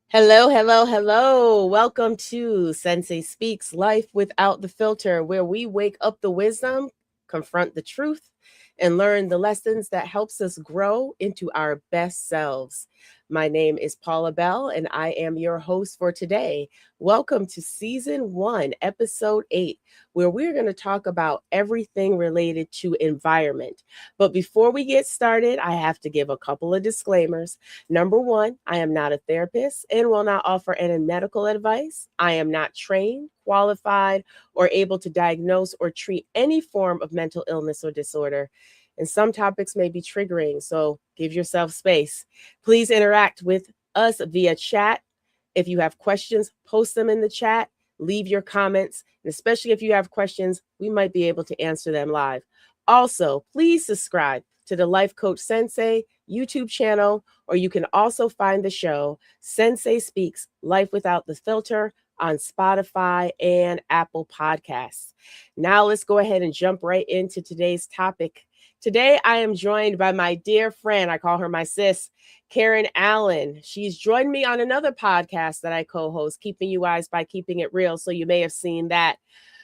Hello, hello, hello. Welcome to Sensei Speaks Life Without the Filter, where we wake up the wisdom, confront the truth, and learn the lessons that helps us grow into our best selves. My name is Paula Bell, and I am your host for today. Welcome to Season 1, Episode 8, where we're going to talk about everything related to environment. But before we get started, I have to give a couple of disclaimers. Number one, I am not a therapist and will not offer any medical advice. I am not trained, qualified, or able to diagnose or treat any form of mental illness or disorder. And some topics may be triggering, so give yourself space. Please interact with us via chat. If you have questions, post them in the chat, leave your comments, and especially if you have questions, we might be able to answer them live. Also, please subscribe to the Life Coach Sensei YouTube channel, or you can also find the show Sensei Speaks Life Without the Filter on Spotify and Apple Podcasts. Now let's go ahead and jump right into today's topic. Today I am joined by my dear friend, I call her my sis, Karen Allen. She's joined me on another podcast that I co-host, Keeping You Wise by Keeping It Real, so you may have seen that.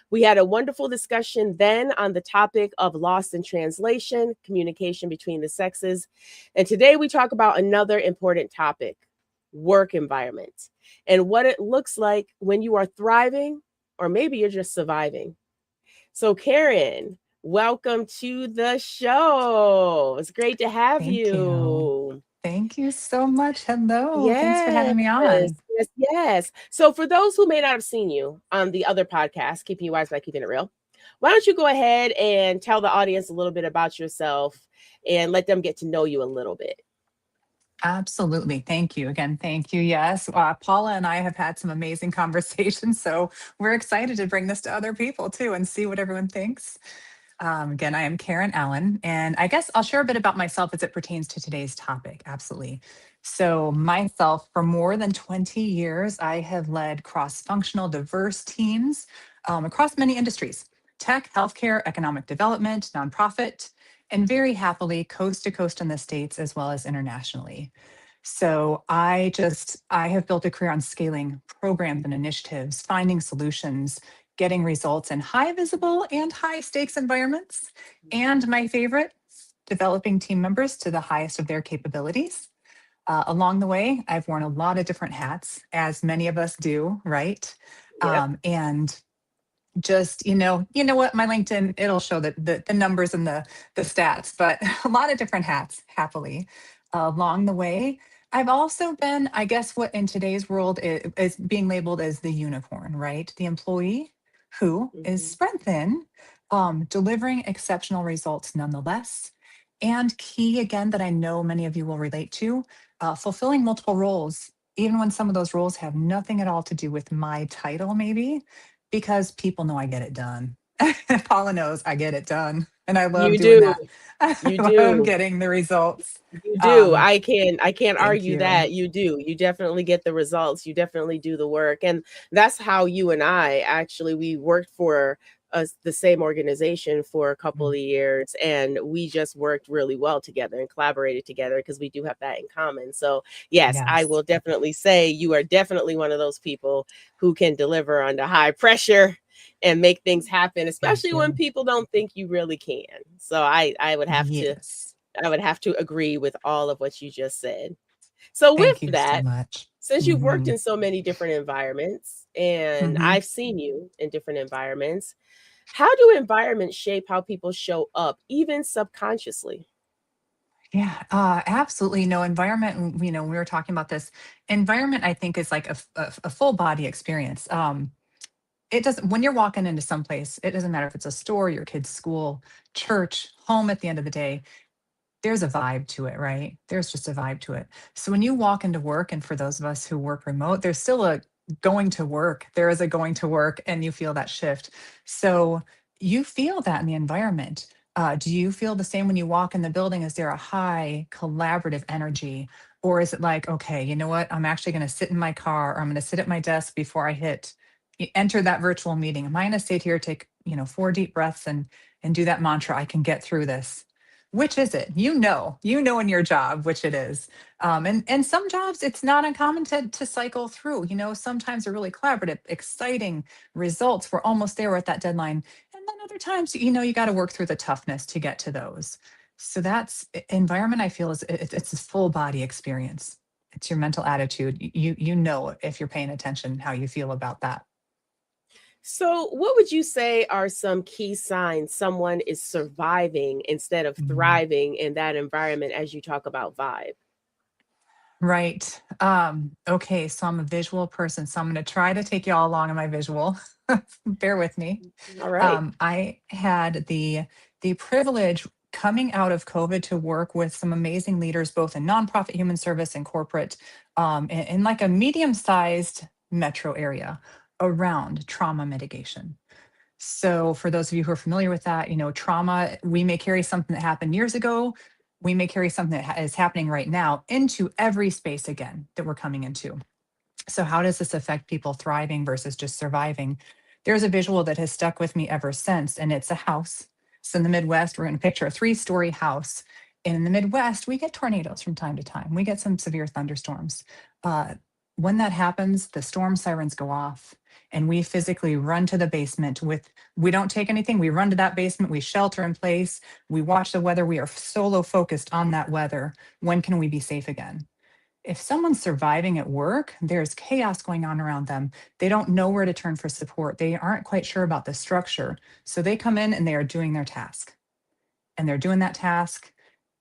We had a wonderful discussion then on the topic of lost in translation, communication between the sexes. And today we talk about another important topic, work environment, and what it looks like when you are thriving or maybe you're just surviving. So, Karen, welcome to the show. It's great to have Thank you. you. Thank you so much. Hello. Thanks for Yes, having me on. yes, yes. So, for those who may not have seen you on the other podcast, Keeping You Wise by Keeping It Real, why don't you go ahead and tell the audience a little bit about yourself and let them get to know you a little bit? Absolutely. Thank you again. Thank you. Yes. Paula and I have had some amazing conversations. So we're excited to bring this to other people too and see what everyone thinks. Again, I am Karen Allen, and I guess I'll share a bit about myself as it pertains to today's topic. Absolutely. So, myself, for more than 20 years, I have led cross functional, diverse teams across many industries: tech, healthcare, economic development, nonprofit, and very happily coast to coast in the States as well as internationally. So I have built a career on scaling programs and initiatives, finding solutions, getting results in high visible and high stakes environments. And my favorite, developing team members to the highest of their capabilities. Along the way, I've worn a lot of different hats, as many of us do, right? Yep. And just you know what, my LinkedIn, it'll show the numbers and the stats, but a lot of different hats, happily. Along the way, I've also been, I guess, what in today's world is being labeled as the unicorn, right? The employee who is Mhm. spread thin, delivering exceptional results nonetheless. And key again, that I know many of you will relate to, fulfilling multiple roles, even when some of those roles have nothing at all to do with my title, maybe, because people know I get it done. Paula knows I get it done, and I love You doing do. that. I You love do. getting the results. You do. Um, I can't Thank argue you. that. You do. You definitely get the results. You definitely do the work. And that's how you and I actually we worked for us the same organization for a couple Mm, of years, and we just worked really well together and collaborated together because we do have that in common. So, yes, I Yes, will definitely say you are definitely one of those people who can deliver under high pressure and make things happen, thank especially when you. people don't think you really can. So Yes, I would have to agree with all of what you just said. So, with thank you so that, much. since you've worked Hmm. in so many different environments and Hmm. I've seen you in different environments, how do environments shape how people show up, even subconsciously? Yeah, absolutely. No, environment, we were talking about this. Environment, I think, is like a full body experience. It doesn't, when you're walking into some place, it doesn't matter if it's a store, your kid's school, church, home. At the end of the day, there's a vibe to it, right? There's just a vibe to it. So when you walk into work, and for those of us who work remote, there's still a going to work. There is a going to work, and you feel that shift. So you feel that in the environment. Do you feel the same when you walk in the building? Is there a high collaborative energy? Or is it like, okay, you know what? I'm actually going to sit in my car, or I'm going to sit at my desk before I enter that virtual meeting. Am I going to sit here, take, 4 deep breaths and do that mantra? I can get through this. which is it? You know in your job which it is. And some jobs it's not uncommon to cycle through. You know, sometimes they're really collaborative, exciting results. We're almost there at that deadline. And then other times, you know, you got to work through the toughness to get to those. So that's environment, I feel, is it's a full body experience. It's your mental attitude. You know if you're paying attention how you feel about that. So, what would you say are some key signs someone is surviving instead of Mhm. thriving in that environment as you talk about vibe? Right. Okay, so I'm a visual person, so I'm going to try to take you all along in my visual. Bear with me. All right. I had the privilege coming out of COVID to work with some amazing leaders, both in nonprofit human service and corporate, in like a medium-sized metro area around trauma mitigation. So, for those of you who are familiar with that, you know, trauma, we may carry something that happened years ago. We may carry something that is happening right now into every space again that we're coming into. So, how does this affect people thriving versus just surviving? There's a visual that has stuck with me ever since, and it's a house. So, in the Midwest, we're going to picture a 3-story house. And in the Midwest, we get tornadoes from time to time. We get some severe thunderstorms. Uh, when that happens, the storm sirens go off, and we physically run to the basement with, we don't take anything. We run to that basement, we shelter in place, we watch the weather. We are solo focused on that weather. When can we be safe again? If someone's surviving at work, there's chaos going on around them. They don't know where to turn for support. They aren't quite sure about the structure. So they come in and they are doing their task. And they're doing that task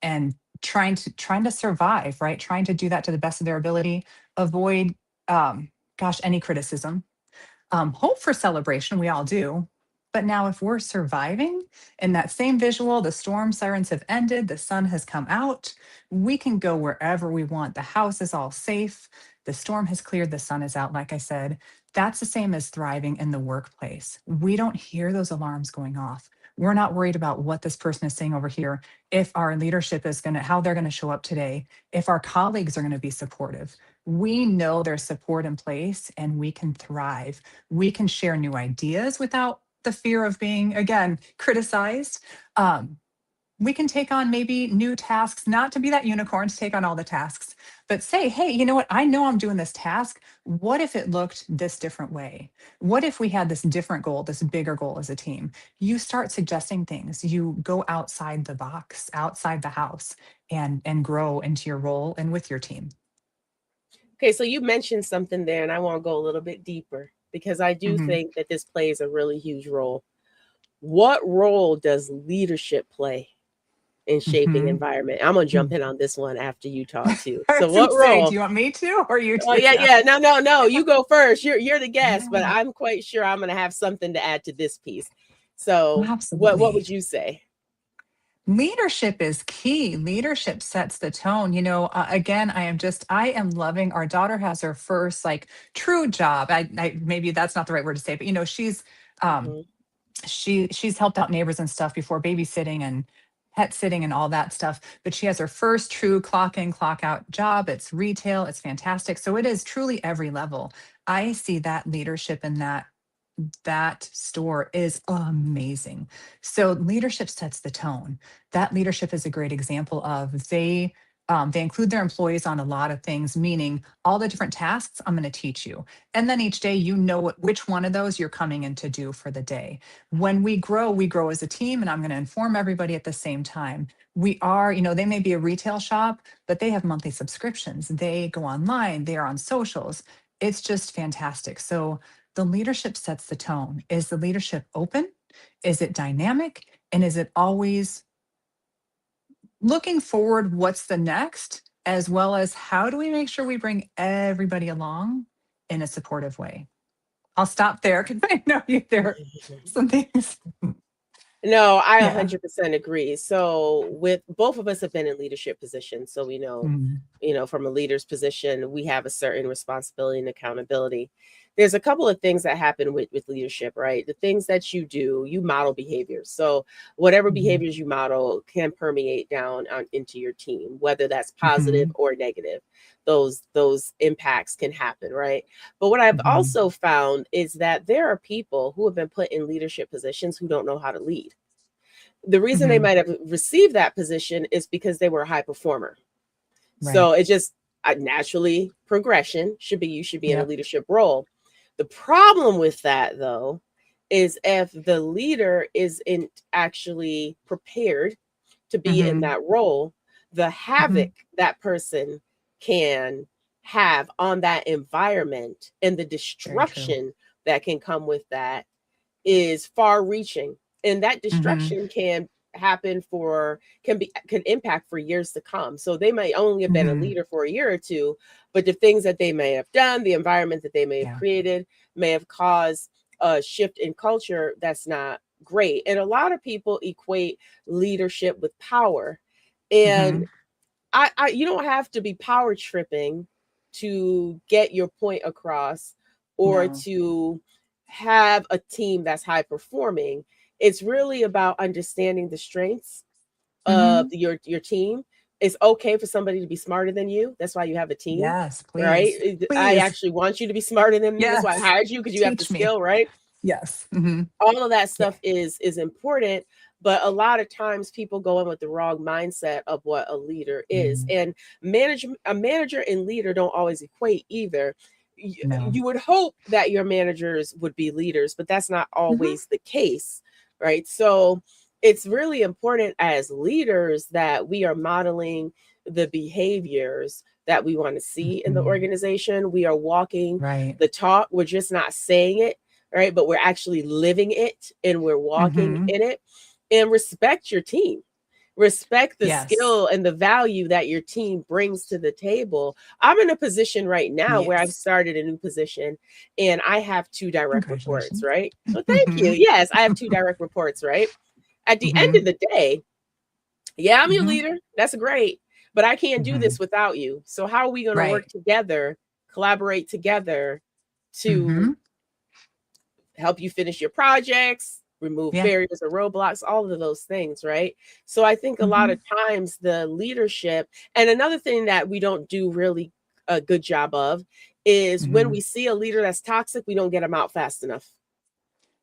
and trying to survive, right? Trying to do that to the best of their ability, avoid any criticism, hope for celebration, we all do. But now, if we're surviving in that same visual, the storm sirens have ended, the sun has come out, we can go wherever we want. The house is all safe, the storm has cleared, the sun is out, like I said. That's the same as thriving in the workplace. We don't hear those alarms going off. We're not worried about what this person is saying over here, if our leadership is going to, how they're going to show up today, if our colleagues are going to be supportive. We know there's support in place and we can thrive. We can share new ideas without the fear of being, again, criticized. Um, we can take on maybe new tasks, not to be that unicorn to take on all the tasks, but say, hey, you know what? I know I'm doing this task. What if it looked this different way? What if we had this different goal, this bigger goal as a team? You start suggesting things. You go outside the box, outside the house, and grow into your role and with your team. Okay, so you mentioned something there, and I want to go a little bit deeper because I do Mhm. think that this plays a really huge role. What role does leadership play in shaping Mhm. environment? I'm gonna jump in on this one after you talk too. I So, was going what to say, role? do you want me to or you Oh to? yeah, Yeah. yeah. No, no, no. You go first. You're the guest, but Yeah, I'm quite sure I'm gonna have something to add to this piece. So, what absolutely. would you say? Leadership is key. Leadership sets the tone. You know, again, I am loving. Our daughter has her first like true job. I maybe that's not the right word to say, but you know, um, Mhm. she's helped out neighbors and stuff before, babysitting and pet sitting and all that stuff. But she has her first true clock in, clock out job. It's retail. It's fantastic. So it is truly every level. I see that leadership in that store is amazing. So leadership sets the tone. That leadership is a great example of they include their employees on a lot of things, meaning all the different tasks I'm going to teach you. And then each day, you know which one of those you're coming in to do for the day. When we grow as a team, and I'm going to inform everybody at the same time. We are, you know, they may be a retail shop, but they have monthly subscriptions. They go online, they are on socials. It's just fantastic. So the leadership sets the tone. Is the leadership open? Is it dynamic? And is it always looking forward? What's the next? As well as how do we make sure we bring everybody along in a supportive way? I'll stop there because I know you there are some things. No, I Yeah. 100% agree. So, with both of us have been in leadership positions, so we know, Mm, from a leader's position, we have a certain responsibility and accountability. There's a couple of things that happen with leadership, right? The things that you do, you model behaviors. So, whatever mhm, behaviors you model can permeate down into your team, whether that's positive mhm, or negative. Those impacts can happen, right? But what I've mhm. also found is that there are people who have been put in leadership positions who don't know how to lead. The reason they Hmm. might have received that position is because they were a high performer. So Right. it just naturally progression should be, you should be in a Yep. leadership role. The problem with that though is if the leader isn't actually prepared to be in Hmm. that role, the havoc Hmm. that person can have on that environment and the Very true. destruction that can come with that is far reaching. And that Hmm. destruction can happen for, can impact for years to come. So they might only have been a Hmm. leader for a year or two, but the things that they may have done, the environment that they may have Yeah. created, may have caused a shift in culture that's not great. And a lot of people equate leadership with power. And Hmm. I you don't have to be power tripping to get your point across or No. to have a team that's high performing. It's really about understanding the strengths of Hmm. your team. It's okay for somebody to be smarter than you. That's why you have a team, Yes, right? please. I Please. actually want you to be smarter than me. That's why I Yes. hired you, because you have the Teach me. skill, right? Yes. Hmm. All of that Yeah. stuff is important, but a lot of times people go in with the wrong mindset of what a leader is. Mm. And a manager and leader don't always equate either. No. You would hope that your managers would be leaders, but that's not Hmm. always the case, right? So it's really important as leaders that we are modeling the behaviors that we want to see in the Hmm. organization. We are walking Right. the talk, we're just not saying it, right? But we're actually living it and we're walking Hmm. in it. And respect your team. Respect the Yes. skill and the value that your team brings to the table. I'm in a position right now where I've Yes. started a new position and I have two direct reports, Congratulations. right? Well, thank Hmm. you. Yes, I have two direct reports, right? At the end of Hmm. the day, yeah, I'm your Hmm. leader. That's great. But I can't do Hmm. this without you. So, how are we going to work Right. together, collaborate together to Hmm. help you finish your projects, remove Yeah. barriers or roadblocks, all of those things, right? So I think a lot Hmm. of times the leadership, and another thing that we don't do really a good job of is when Hmm. we see a leader that's toxic, we don't get them out fast enough.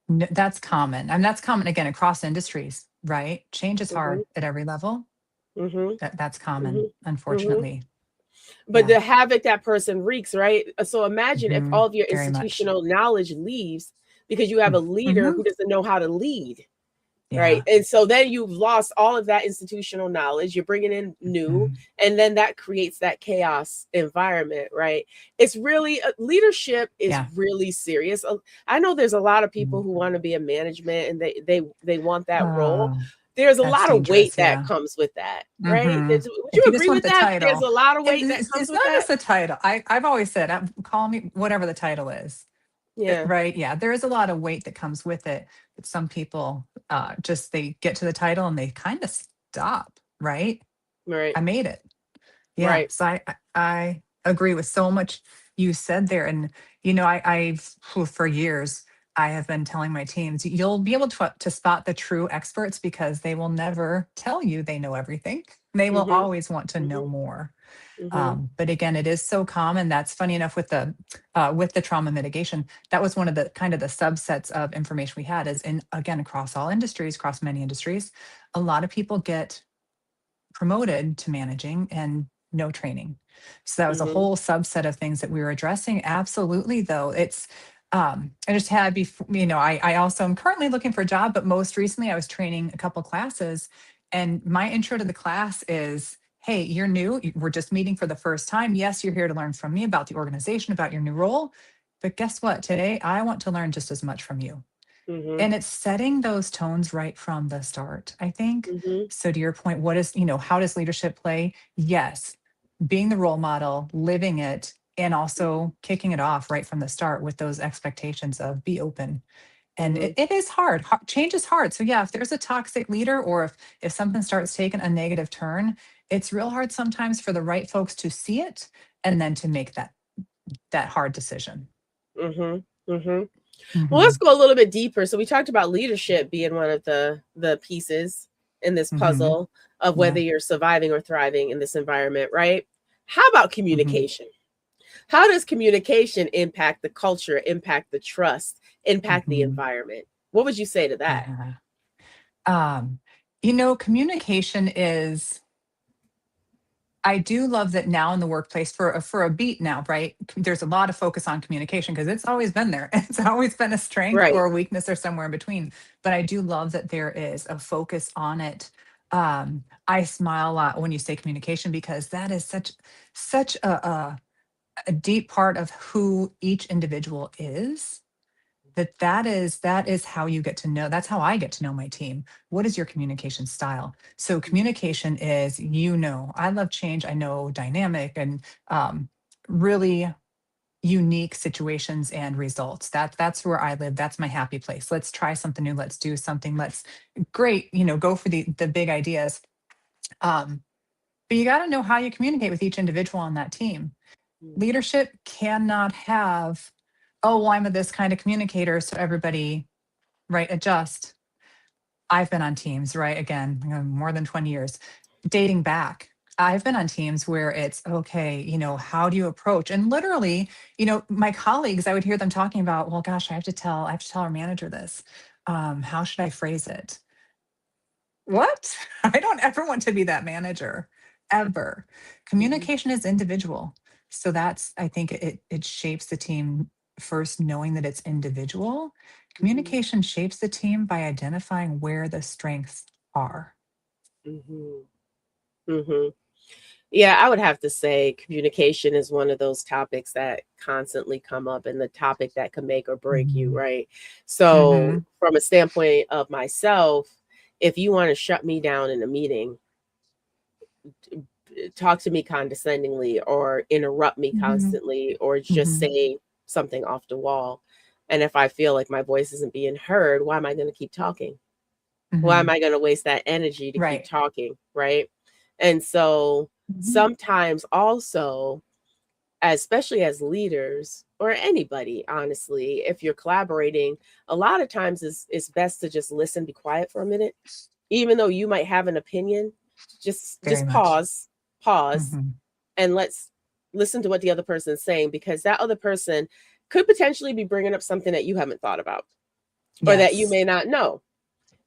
That's common. And that's common again across industries, right? Change is Hmm. hard at every level. Hmm. That's Hmm. common, Hmm. unfortunately. But Yeah. the havoc that person wreaks, right? So imagine if Hmm. all of your Very much. institutional knowledge leaves because you have a leader Hmm. who doesn't know how to lead. Right. Yeah. And so then you've lost all of that institutional knowledge. You're bringing in new, Hmm. and then that creates that chaos environment. Right. It's really leadership is Yeah. really serious. I know there's a lot of people Mm. who want to be a management and they want that role. Oh, There's a that's lot of weight dangerous. that Yeah. comes with that. Right. Hmm. Would you If you just agree want with the that? There's title, a lot of weight that it's comes with not that. just the title. I've always said, call me whatever the title is. Yeah. Right. Yeah. There is a lot of weight that comes with it. But some people just they get to the title and they kind of stop. Right. Right. I made it. Yeah. Right. So I agree with so much you said there. And, for years, I have been telling my teams, you'll be able to spot the true experts because they will never tell you they know everything. They will Mm-hmm. always want to know Mm-hmm. more. Mm-hmm. But again, it is so common. That's funny enough with the trauma mitigation. That was one of the kind of the subsets of information we had. Is in again across all industries, across many industries, a lot of people get promoted to managing and no training. So that was a Mm-hmm. whole subset of things that we were addressing. Absolutely, though, it's I just had before, I also am currently looking for a job, but most recently I was training a couple classes, and my intro to the class is, hey, you're new, we're just meeting for the first time. Yes, you're here to learn from me about the organization, about your new role. But guess what? Today, I want to learn just as much from you. Mm-hmm. And it's setting those tones right from the start, I think. Mm-hmm. So to your point, how does leadership play? Yes, being the role model, living it, and also kicking it off right from the start with those expectations of be open. And Mm-hmm. it is hard. Change is hard. So yeah, if there's a toxic leader or if something starts taking a negative turn, it's real hard sometimes for the right folks to see it and then to make that hard decision. Mm-hmm. Mm-hmm. Well, let's Hmm. go a little bit deeper. So we talked about leadership being one of the pieces in this Hmm. puzzle of whether Yeah. you're surviving or thriving in this environment, right? How about Hmm. communication? How does communication impact the culture, impact the trust, impact the Hmm. environment? What would you say to that? Yeah. Um, Communication is, I do love that now in the workplace for a beat now, right? There's a lot of focus on communication because it's always been there. It's always been a strength Right. or a weakness or somewhere in between. But I do love that there is a focus on it. I smile a lot when you say communication because that is such a deep part of who each individual is. That is how you get to know, that's how I get to know my team. What is your communication style? So communication is, I love change, I know dynamic and really unique situations and results. That's where I live, that's my happy place. Let's try something new, let's do something, let's great, go for the big ideas. um but you got to know how you communicate with each individual on that team. Mhm. Leadership cannot have, oh, well, I'm a this kind of communicator, so everybody, right, adjust. I've been on teams, right, again, more than 20 years, dating back. I've been on teams where it's okay, how do you approach? And literally, my colleagues, I would hear them talking about, well, gosh, I have to tell our manager this. How should I phrase it? What? I don't ever want to be that manager, ever. Mhm. Communication is individual. So that's, I think it shapes the team first, knowing that it's individual. Mhm. Communication shapes the team by identifying where the strengths are. Mhm. Mhm. Yeah, I would have to say communication is one of those topics that constantly come up and the topic that can make or break you, Hmm. right? So, Hmm. from a standpoint of myself, if you want to shut me down in a meeting, talk to me condescendingly or interrupt me Hmm. constantly or just Hmm. say something off the wall. And if I feel like my voice isn't being heard, why am I going to keep talking? Why am Hmm. I going to waste that energy to keep Right. talking? Right. And so Hmm. sometimes also, especially as leaders or anybody, honestly, if you're collaborating, a lot of times it's best to just listen, be quiet for a minute, even though you might have an opinion. Very Just much. pause, Hmm. and let's listen to what the other person is saying because that other person could potentially be bringing up something that you haven't thought about or that you Yes. may not know.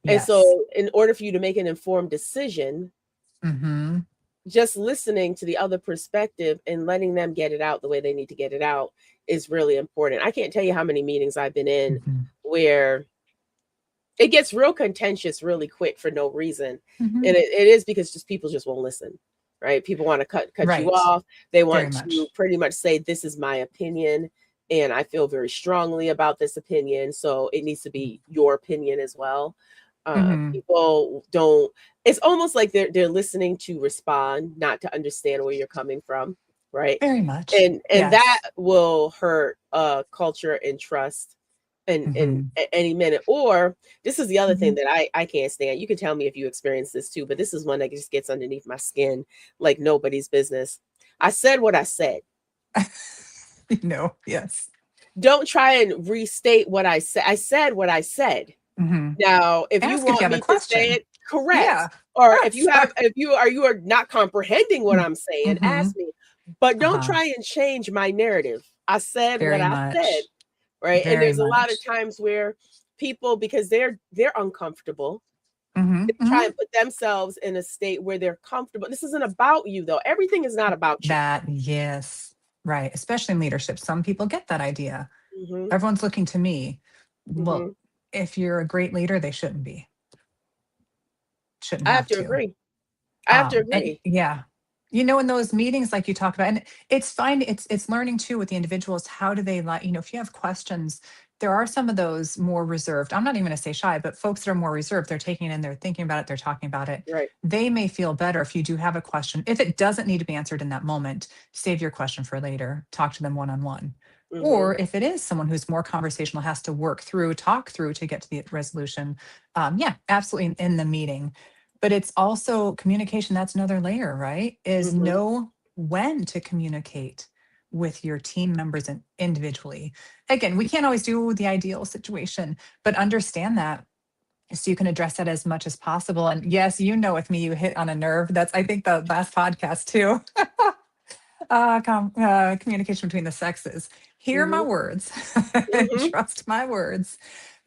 And Yes. so, in order for you to make an informed decision, Hmm. just listening to the other perspective and letting them get it out the way they need to get it out is really important. I can't tell you how many meetings I've been in Hmm. where it gets real contentious really quick for no reason. Hmm. And it is because just people just won't listen, right? People want to cut you Right. off. They Very want to much. pretty much say, this is my opinion. And I feel very strongly about this opinion. So it needs to be your opinion as well. Hmm. People don't, it's almost like they're listening to respond, not to understand where you're coming from. Right. Very much. And that Yes. will hurt culture and trust in Hmm. any minute. Or this is the other thing Hmm. that I can't stand. You can tell me if you experience this too, but this is one that just gets underneath my skin like nobody's business. I said what I said. Yes. Don't try and restate what I said. I said what I said. Hmm. Now, if you Ask if you want have a me to say question. it, correct. Yeah. Or Yes. if you are not comprehending what I'm saying, Hmm. ask me. But don't Uh-huh. try and change my narrative. I said what Very I said, much. right? And Very there's a lot of much. times where people, because they're uncomfortable, Hmm. they try Hmm. and put themselves in a state where they're comfortable. This isn't about you though. Everything is not about you. That, yes. Right. Especially in leadership. Some people get that idea. Hmm. Everyone's looking to me. Well, Hmm. if you're a great leader, they shouldn't be. Shouldn't I have have to to. agree. I have to And agree. yeah, in those meetings like you talk about, and it's fine, it's learning too with the individuals, how do they like, if you have questions, there are some of those more reserved, I'm not even going to say shy, but folks that are more reserved, they're taking it in, they're thinking about it, they're talking about it. Right. They may feel better if you do have a question, if it doesn't need to be answered in that moment, save your question for later, talk to them one-on-one. Hmm. Or if it is someone who's more conversational, has to work through, talk through to get to the resolution, yeah, absolutely in the meeting. But it's also communication. That's another layer, right? Is Hmm. know when to communicate with your team members and individually. Again, we can't always do the ideal situation, but understand that so you can address that as much as possible. And yes, with me, you hit on a nerve. That's, I think, the last podcast too. Communication between the sexes. Hear my Mm-hmm. words, Mm-hmm. trust my words.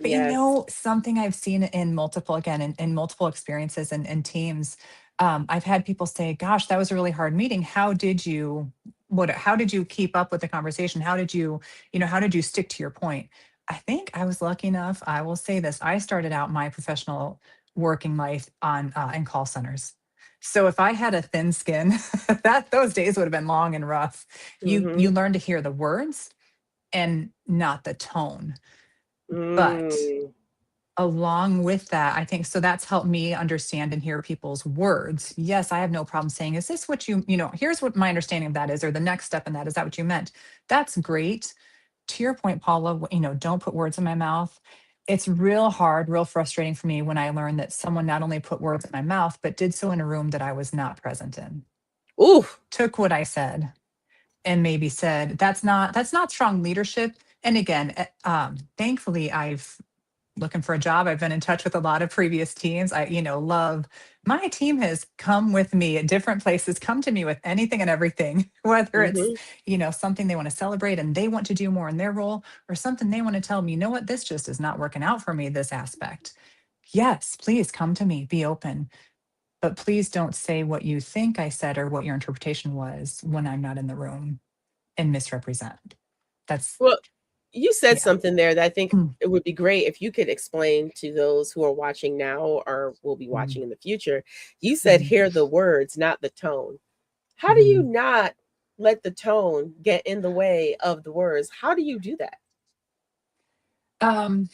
But Yes. something I've seen in multiple, again, in multiple experiences and teams, I've had people say, gosh, that was a really hard meeting. How did you keep up with the conversation? How did you stick to your point? I think I was lucky enough. I will say this. I started out my professional working life in call centers. So if I had a thin skin, that those days would have been long and rough. You Mm-hmm. learn to hear the words and not the tone. But Mm. along with that, I think so that's helped me understand and hear people's words. Yes, I have no problem saying, is this what here's what my understanding of that is, or the next step in that, is that what you meant? That's great. To your point, Paula, don't put words in my mouth. It's real hard, real frustrating for me when I learned that someone not only put words in my mouth, but did so in a room that I was not present in. Ooh. Took what I said and maybe said, that's not strong leadership. And again, thankfully, I've looking for a job. I've been in touch with a lot of previous teams. Love my team has come with me at different places, come to me with anything and everything, whether it's, Mm-hmm. something they want to celebrate and they want to do more in their role, or something they want to tell me, you know what, this just is not working out for me, this aspect. Yes, please come to me, be open, but please don't say what you think I said or what your interpretation was when I'm not in the room and misrepresent. That's, Well, you said yeah. something there that I think Mm, it would be great if you could explain to those who are watching now or will be mm, watching in the future. You said mm, hear the words, not the tone. How do you mm. not let the tone get in the way of the words? How do you do that? Um,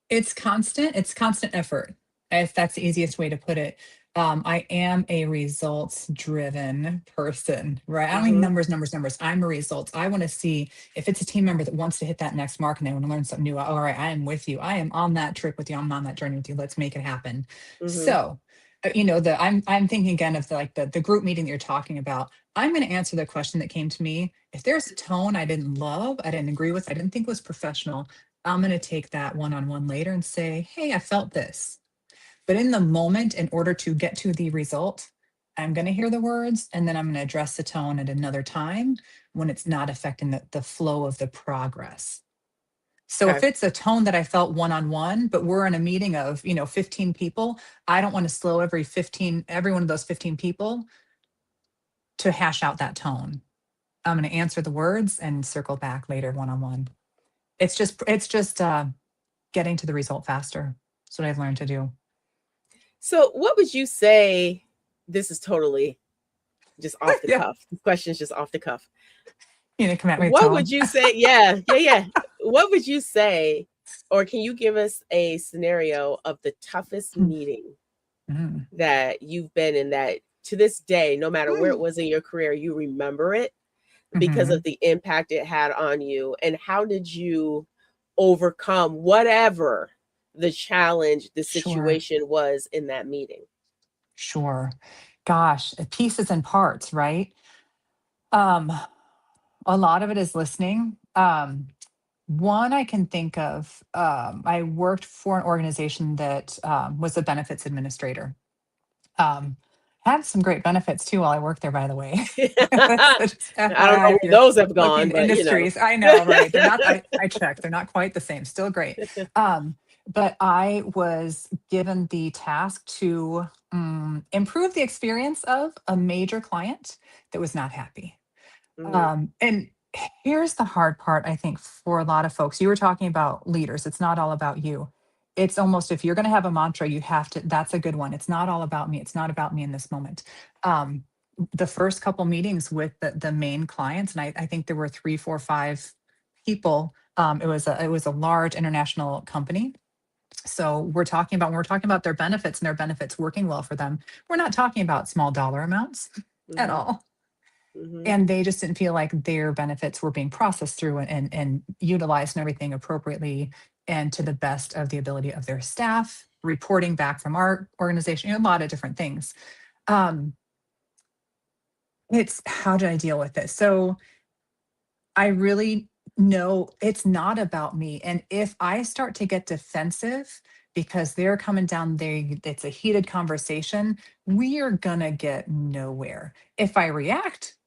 it's constant effort, if that's the easiest way to put it. I am a results driven person, right? I don't mean Mm-hmm. numbers. I'm a results. I want to see if it's a team member that wants to hit that next mark and they want to learn something new. All right, I am with you. I am on that trip with you. I'm on that journey with you. Let's make it happen. Mm-hmm. So, I'm thinking again of the group meeting that you're talking about. I'm going to answer the question that came to me. If there's a tone I didn't love, I didn't agree with, I didn't think was professional, I'm going to take that one on one later and say, hey, I felt this. But in the moment, in order to get to the result, I'm going to hear the words and then I'm going to address the tone at another time when it's not affecting the flow of the progress. So if Okay. it's a tone that I felt one on one, but we're in a meeting of, 15 people, I don't want to slow every one of those 15 people to hash out that tone. I'm going to answer the words and circle back later one on one. It's just getting to the result faster. That's what I've learned to do. So, what would you say? This is totally just off the Yeah. cuff. The question is just off the cuff. Come at me with What would tone. you say? Yeah, yeah, yeah. What would you say, or can you give us a scenario of the toughest meeting Mm. that you've been in that to this day, no matter where it Mm. was in your career, you remember it because of Mhm. the impact it had on you? And how did you overcome whatever the challenge, the Sure. situation was in that meeting? Sure. Gosh, pieces and parts, right? Um, a lot of it is listening. One I can think of, I worked for an organization that was a benefits administrator. Um, had some great benefits too while I worked there, by the way. I So just don't know FYI, if where you're those have looking gone, at but you know. industries, I know, right? They're not, I checked, they're not quite the same, still great. But I was given the task to improve the experience of a major client that was not happy. Mhm, And here's the hard part, I think, for a lot of folks. You were talking about leaders. It's not all about you. It's almost, if you're going to have a mantra, you have to, that's a good one. It's not all about me. It's not about me in this moment. Um, the first couple meetings with the main clients, and I think there were three, four, five people. It was a large international company. So when we're talking about their benefits and their benefits working well for them, we're not talking about small dollar amounts at mhm, all, mhm. and they just didn't feel like their benefits were being processed through and utilized and everything appropriately and to the best of the ability of their staff, reporting back from our organization, a lot of different things. um, it's how did I deal with it? So I really know it's not about me. And if I start to get defensive because they're coming down there. It's a heated conversation. We are going to get nowhere. If I react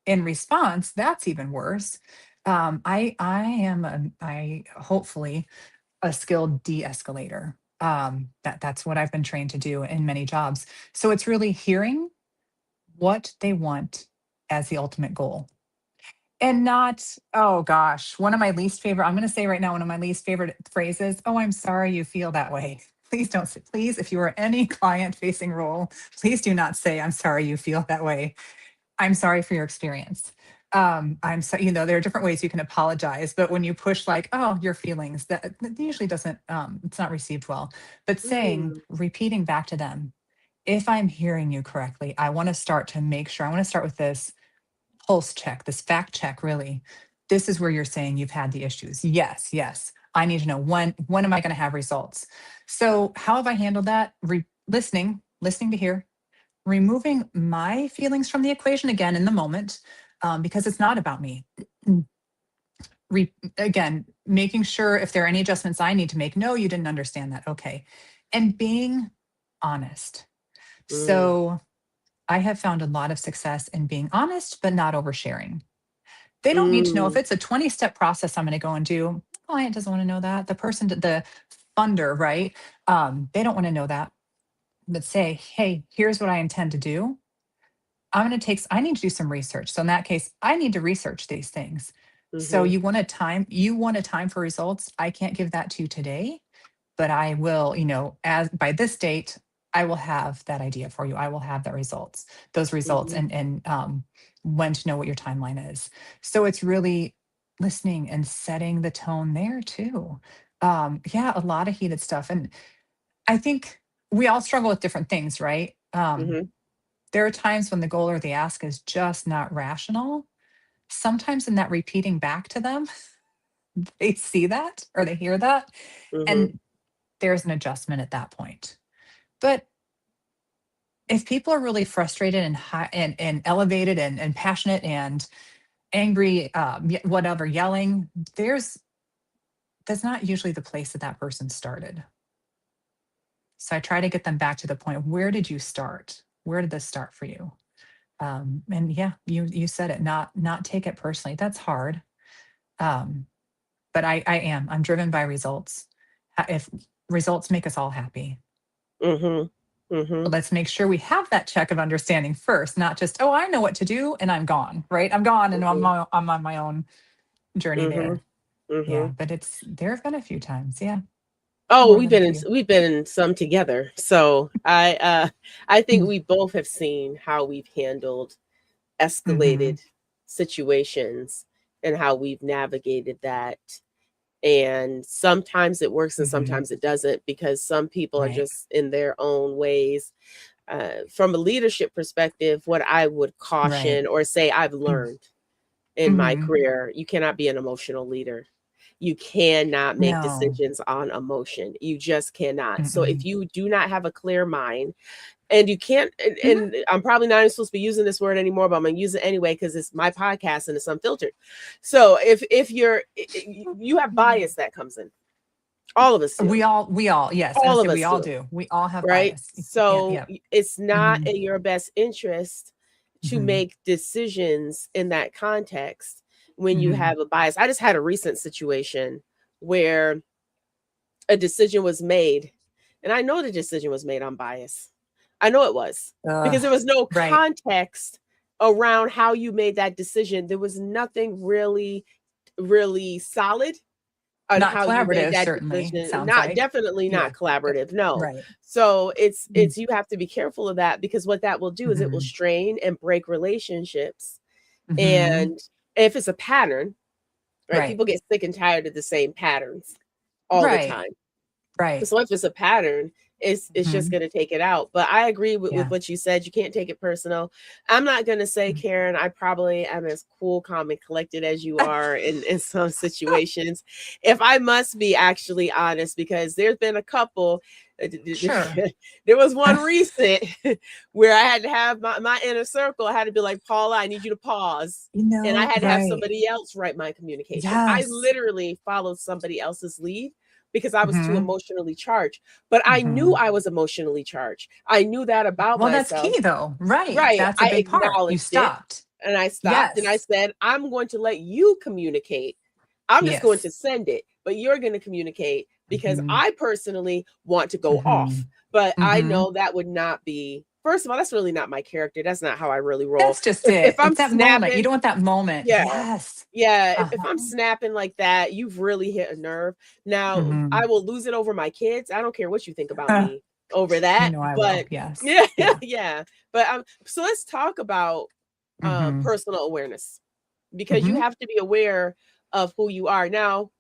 in response, that's even worse. I am, I hopefully a skilled de-escalator. That's what I've been trained to do in many jobs. So it's really hearing what they want as the ultimate goal, and not, oh gosh, one of my least favorite, I'm going to say right now, one of my least favorite phrases, oh, I'm sorry you feel that way. Please don't say, please, if you are any client facing role, please do not say, I'm sorry you feel that way. I'm sorry for your experience. I'm so, there are different ways you can apologize, but when you push like, oh, your feelings, that usually doesn't, it's not received well. But saying, Mm, repeating back to them, if I'm hearing you correctly, I want to start to make sure, I want to start with this pulse check, this fact check, really. This is where you're saying you've had the issues. Yes, yes. I need to know when am I going to have results? So how have I handled that? Listening to hear, removing my feelings from the equation again in the moment, because it's not about me. Again, making sure if there are any adjustments I need to make. No, you didn't understand that. Okay. And being honest. mm, So I have found a lot of success in being honest, but not oversharing. They don't need to know if mm, it's a 20-step process I'm going to go and do. The client doesn't want to know that. The person, the funder, right? They don't want to know that. But say, hey, here's what I intend to do. I need to do some research. So in that case, I need to research these things. So mhm, you want a time for results. I can't give that to you today, but I will, as by this date, I will have that idea for you. I will have those results, mhm, and when to know what your timeline is. So it's really listening and setting the tone there too. Yeah, a lot of heated stuff. And I think we all struggle with different things, right? mhm, There are times when the goal or the ask is just not rational. Sometimes in that repeating back to them, they see that or they hear that, mhm, and there's an adjustment at that point. But if people are really frustrated and high and elevated and passionate and angry, whatever, yelling, that's not usually the place that that person started. So I try to get them back to the point. Where did you start? Where did this start for you? And yeah, you said it. Not take it personally. That's hard. Um, but I'm driven by results. If results make us all happy, mhm, but mhm, let's make sure we have that check of understanding first, not just, oh, I know what to do and I'm gone, right? I'm gone and mhm, I'm on my own journey mhm, there. Yeah, mhm. but there have been a few times, yeah, Oh, more than a few. we've been in some together. So I think Mm. we both have seen how we've handled Mhm. escalated situations and how we've navigated that. And sometimes it works and Mhm. sometimes it doesn't because some people are Right. just in their own ways. From a leadership perspective, what I would Right. caution or say I've Mm. learned in my Mhm. career, you cannot be an emotional leader. You cannot make No. decisions on emotion. You just cannot. So if Mm-mm. you do not have a clear mind, and you can't, Mhm. and I'm probably not even supposed to be using this word anymore, but I'm gonna use it anyway because it's my podcast and it's unfiltered. So if you have bias that comes in, all of us do, We all, yes, and I all say of we us all do. do. We all have Right? bias. Yeah, So yeah. it's not Mhm. in your best interest to Mhm. make decisions in that context when you Mhm. have a bias. I just had a recent situation where a decision was made, and I know the decision was made on bias. I know it was because Ugh. there was no Right. context around how you made that decision. There was nothing really solid on Not how you made collaborative, that certainly, it decision. sounds Not like. definitely Yeah. not collaborative. No. Right. So Mm. it's you have to be careful of that because what that will do is it will Mhm. strain and break relationships. Mhm. And if it's a pattern, right? Right. People get sick and tired of the same patterns all the Right. time. Right. So if it's a pattern, it's just Mhm. going to take it out. But I agree with Yeah. what you said. You can't take it personal. I'm not going to say, Mm. Karen, I probably am as cool, calm, and collected as you are in some situations. If I must be actually honest, because there's been a couple. Sure. There was one recent where I had to have my inner circle. I had to be like, Paula, I need you to pause. And I had to have Right. somebody else write my communication. I Yes. literally followed somebody else's lead because I was too Hmm. emotionally charged. But I knew Hmm. I was emotionally charged. I knew that about Well, that's myself. key though. Right. Right. That's a I big part. You acknowledged it stopped. and I stopped and I Yes. said, I'm going to let you communicate. I'm just going Yes. to send it, but you're going to communicate because Hmm. I personally want to go Hmm. off. But I Hmm. know that would not be, first of all, that's really not my character. That's not how I really roll. That's just If it. I'm It's that moment. You snapping, don't want that moment. yeah. Yes. Yeah, if Uh-huh. I'm snapping like that, you've really hit a nerve. Now, Hmm. I will lose it over my kids. I don't care what you think about me over that, I will. but Yes. yeah, Yeah. yeah. But so let's talk about Hmm. personal awareness because you Hmm. have to be aware of who you are. Now,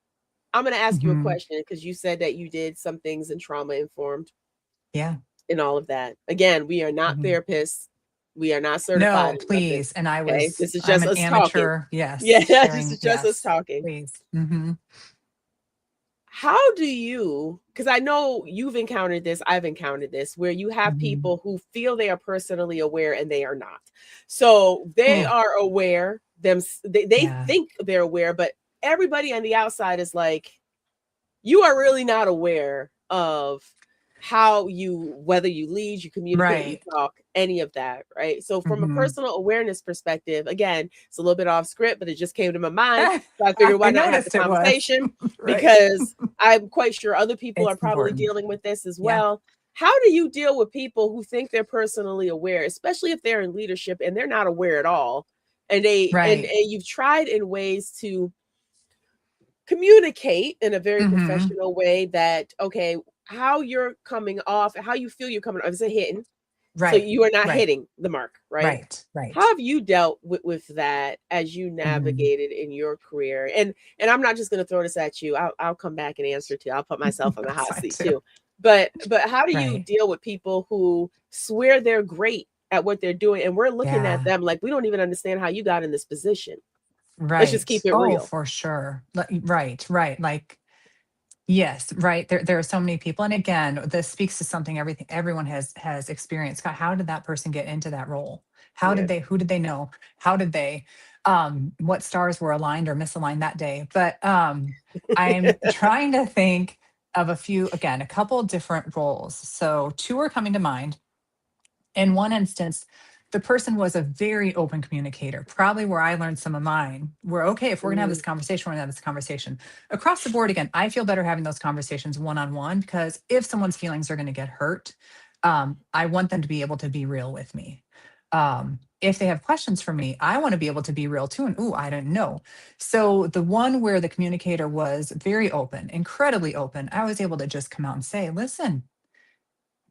I'm going to ask you a Hmm. question because you said that you did some things in trauma informed Yeah. and all of that. Again, we are not Hmm. therapists. We are not certified No, in nothing. please. And Okay. This is I'm just an us talking. amateur. Yes. Yeah, this Sharing. is just us Yes. talking. Please. Hmm. How do you, because I know you've encountered this, I've encountered this, where you have Hmm. people who feel they are personally aware and they are not. So they Oh, are aware, they yeah. think they're aware, but everybody on the outside is like, you are really not aware of how you, whether you lead, you communicate, you Right. talk, any of that, right? So from a Hmm. personal awareness perspective, again, it's a little bit off script, but it just came to my mind. So I figured I why not have the noticed it was. conversation, Right. because I'm quite sure other people are It's probably important. dealing with this as Yeah. well. How do you deal with people who think they're personally aware, especially if they're in leadership and they're not aware at all? And Right. and you've tried in ways to communicate in a very Hmm. professional way that, okay, how you're coming off, how you feel you're coming off is a hitting. So Right. you are not Right. hitting the mark, right? Right. How Right. have you dealt with that as you Hmm. navigated in your career? And I'm not just going to throw this at you. I'll come back and answer too. I'll put myself on the That's hot fine seat too. too. But how do you Right. deal with people who swear they're great at what they're doing and we're looking at Yeah. them like we don't even understand how you got in this position? Let's just keep Right. it Oh, real. for sure. Right. Right. Like, yes, right. There are so many people. And again, this speaks to something everyone has experienced. God, how did that person get into that role? Yeah. Who did they know? How did they what stars were aligned or misaligned that day? But I'm trying to think of a few, again, a couple different roles. So two are coming to mind. In one instance, the person was a very open communicator, probably where I learned some of mine. We're okay, if we're gonna have this Mm, conversation, we're gonna have this conversation. Across the board, again, I feel better having those conversations one on one because if someone's feelings are gonna get hurt, I want them to be able to be real with me. If they have questions for me, I want to be able to be real too. And ooh, I don't know. So the one where the communicator was very open, incredibly open, I was able to just come out and say, listen,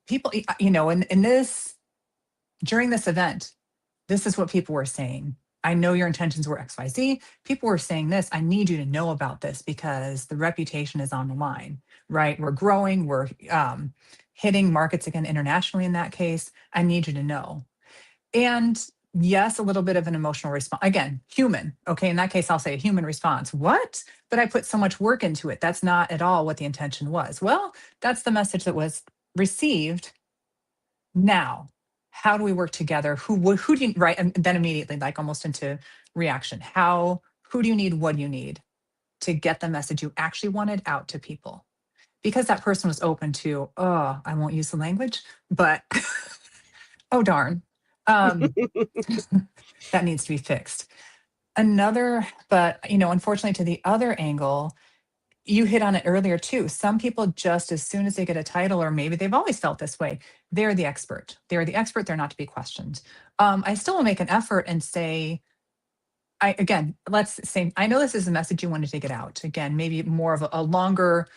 people, in this during this event, this is what people were saying. I know your intentions were XYZ. People were saying this. I need you to know about this because the reputation is on the line, right? We're growing, we're hitting markets again internationally in that case. I need you to know. And yes, a little bit of an emotional response. Again, human. Okay. In that case, I'll say a human response. What? But I put so much work into it. That's not at all what the intention was. Well, that's the message that was received. Now, how do we work together? Who do you, right? And then immediately, like almost into reaction. Who do you need? What do you need to get the message you actually wanted out to people? Because that person was open to, oh, I won't use the language, but oh, darn. Um, that needs to be fixed. Another, but unfortunately, to the other angle, you hit on it earlier too. Some people just as soon as they get a title, or maybe they've always felt this way, they're the expert. They're the expert. They're not to be questioned. I still will make an effort and say, let's say, I know this is a message you wanted to get out. Again, maybe more of a longer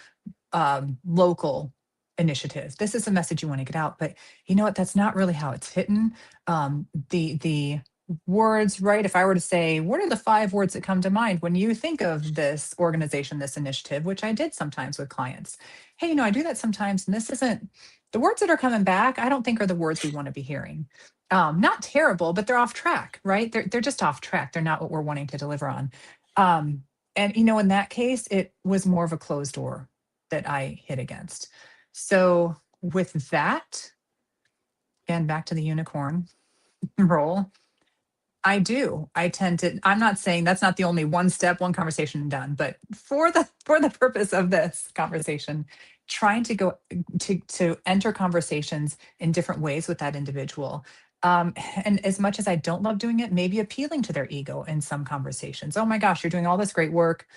local initiative. This is a message you want to get out, but you know what? That's not really how it's hidden. The words, right? If I were to say, what are the 5 words that come to mind when you think of this organization, this initiative, which I did sometimes with clients? Hey, I do that sometimes, and this isn't the words that are coming back. I don't think are the words we want to be hearing. Not terrible, but they're off track, right? They're just off track. They're not what we're wanting to deliver on. Um, and in that case, it was more of a closed door that I hit against. So with that, again, back to the unicorn role, I do. I tend to, I'm not saying that's not the only one step, one conversation and done, but for the purpose of this conversation, trying to go to enter conversations in different ways with that individual. And as much as I don't love doing it, maybe appealing to their ego in some conversations. Oh my gosh, you're doing all this great work.